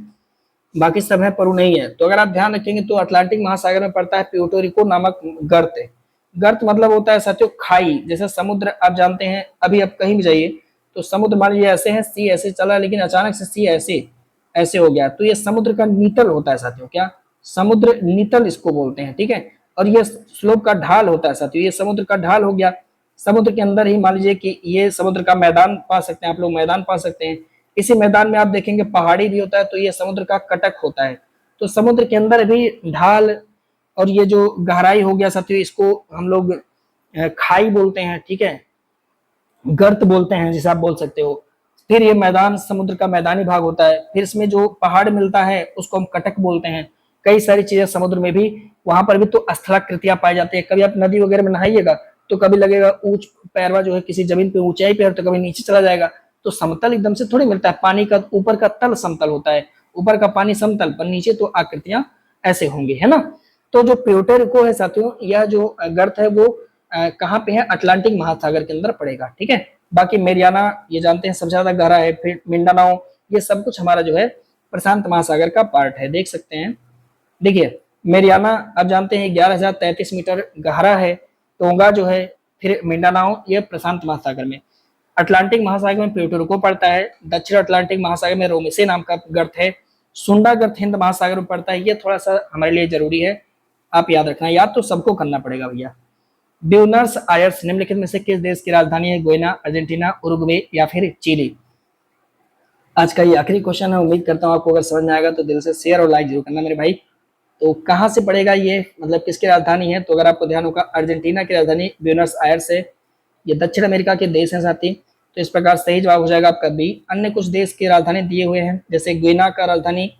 बाकी सब है पर वो नहीं है। तो अगर आप ध्यान रखेंगे तो अटलांटिक महासागर में पड़ता है प्यूर्टो रिको नामक गर्त है। गर्त मतलब होता है साथियों खाई, जैसे समुद्र आप जानते हैं, अभी आप कहीं भी जाइए तो समुद्र मान लीजिए ऐसे है, सी ऐसे चला, लेकिन अचानक से सी ऐसे ऐसे हो गया, तो ये समुद्र का नीतल होता है साथियों। क्या? समुद्र नीतल इसको बोलते हैं, ठीक है। और ये स्लोप का ढाल होता है साथियों, ये समुद्र का ढाल हो गया। समुद्र के अंदर ही मान लीजिए कि ये समुद्र का मैदान पा सकते हैं आप लोग, मैदान पा सकते हैं। इसी मैदान में आप देखेंगे पहाड़ी भी होता है, तो ये समुद्र का कटक होता है। तो समुद्र के अंदर भी ढाल और ये जो गहराई हो गया साथियों, इसको हम लोग खाई बोलते हैं, ठीक है। गर्त बोलते हैं जिसे आप बोल सकते हो। फिर ये मैदान समुद्र का मैदानी भाग होता है। फिर इसमें जो पहाड़ मिलता है उसको हम कटक बोलते हैं। कई सारी चीजें समुद्र में भी, वहां पर भी तो स्थलाकृतियां पाई जाती है। कभी आप नदी वगैरह में नहाइएगा तो कभी लगेगा ऊंच पैरवा जो है किसी जमीन पे ऊंचाई पे है, तो कभी नीचे चला जाएगा। तो समतल एकदम से थोड़ी मिलता है। पानी का ऊपर का तल समतल होता है, ऊपर का पानी समतल पर नीचे तो आकृतियां ऐसे होंगी, है ना। तो जो प्यूर्टो रिको है साथियों, यह जो गर्त है वो कहाँ पे है, अटलांटिक महासागर के अंदर पड़ेगा। ठीक है। बाकी मेरियाना ये जानते हैं सबसे ज्यादा गहरा है। फिर मिंडानाओ, ये सब कुछ हमारा जो है प्रशांत महासागर का पार्ट है, देख सकते हैं। देखिए मेरियाना आप जानते हैं 11,033 मीटर गहरा है। टोंगा जो है, फिर मिंडानाओ, ये प्रशांत महासागर में। अटलांटिक महासागर में प्यूर्टो रिको पड़ता है। दक्षिण अटलांटिक महासागर में रोमेसे नाम का गर्त है। सुंडा गर्त हिंद महासागर में पड़ता है। ये थोड़ा सा हमारे लिए जरूरी है, आप याद रखना। याद तो सबको करना पड़ेगा भैया। ब्यूनर्स आयर्स निम्नलिखित में से किस देश की राजधानी है? गोयना, अर्जेंटीना, उरुग्वे या फिर चिली। आज का ये आखिरी क्वेश्चन है। उम्मीद करता हूँ आपको अगर समझ में आएगा तो दिल से शेयर और लाइक जरूर करना मेरे भाई। तो कहाँ से पड़ेगा ये, मतलब किसकी राजधानी है? तो अगर आपको ध्यान होगा अर्जेंटीना की राजधानी ब्यूनर्स आयर्स है। ये दक्षिण अमेरिका के देश हैं साथी। तो इस प्रकार सही जवाब हो जाएगा आपका बी। अन्य कुछ देश की राजधानी दिए हुए हैं, जैसे गुइना का राजधानी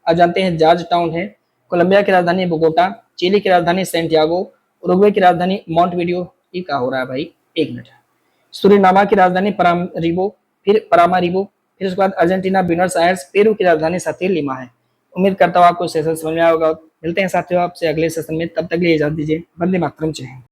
आप जानते हैं जॉर्ज टाउन है। कोलंबिया की राजधानी बोगोटा। चिली की राजधानी सेंटियागो। उरुग्वे की राजधानी मॉन्टवीडियो। ये क्या हो रहा है भाई, एक मिनट। सुरिनामा की राजधानी परामरिबो, फिर परामारिबो। फिर उसके बाद अर्जेंटीना ब्यूनर्स आयर्स। पेरू की राजधानी साथी लिमा है। उम्मीद करता हूँ आपको सेशन समझ में आएगा। मिलते हैं साथियों आपसे अगले सेशन में, तब तक के लिए इजाजत दीजिए। वंदे मातरम। जय हिंद।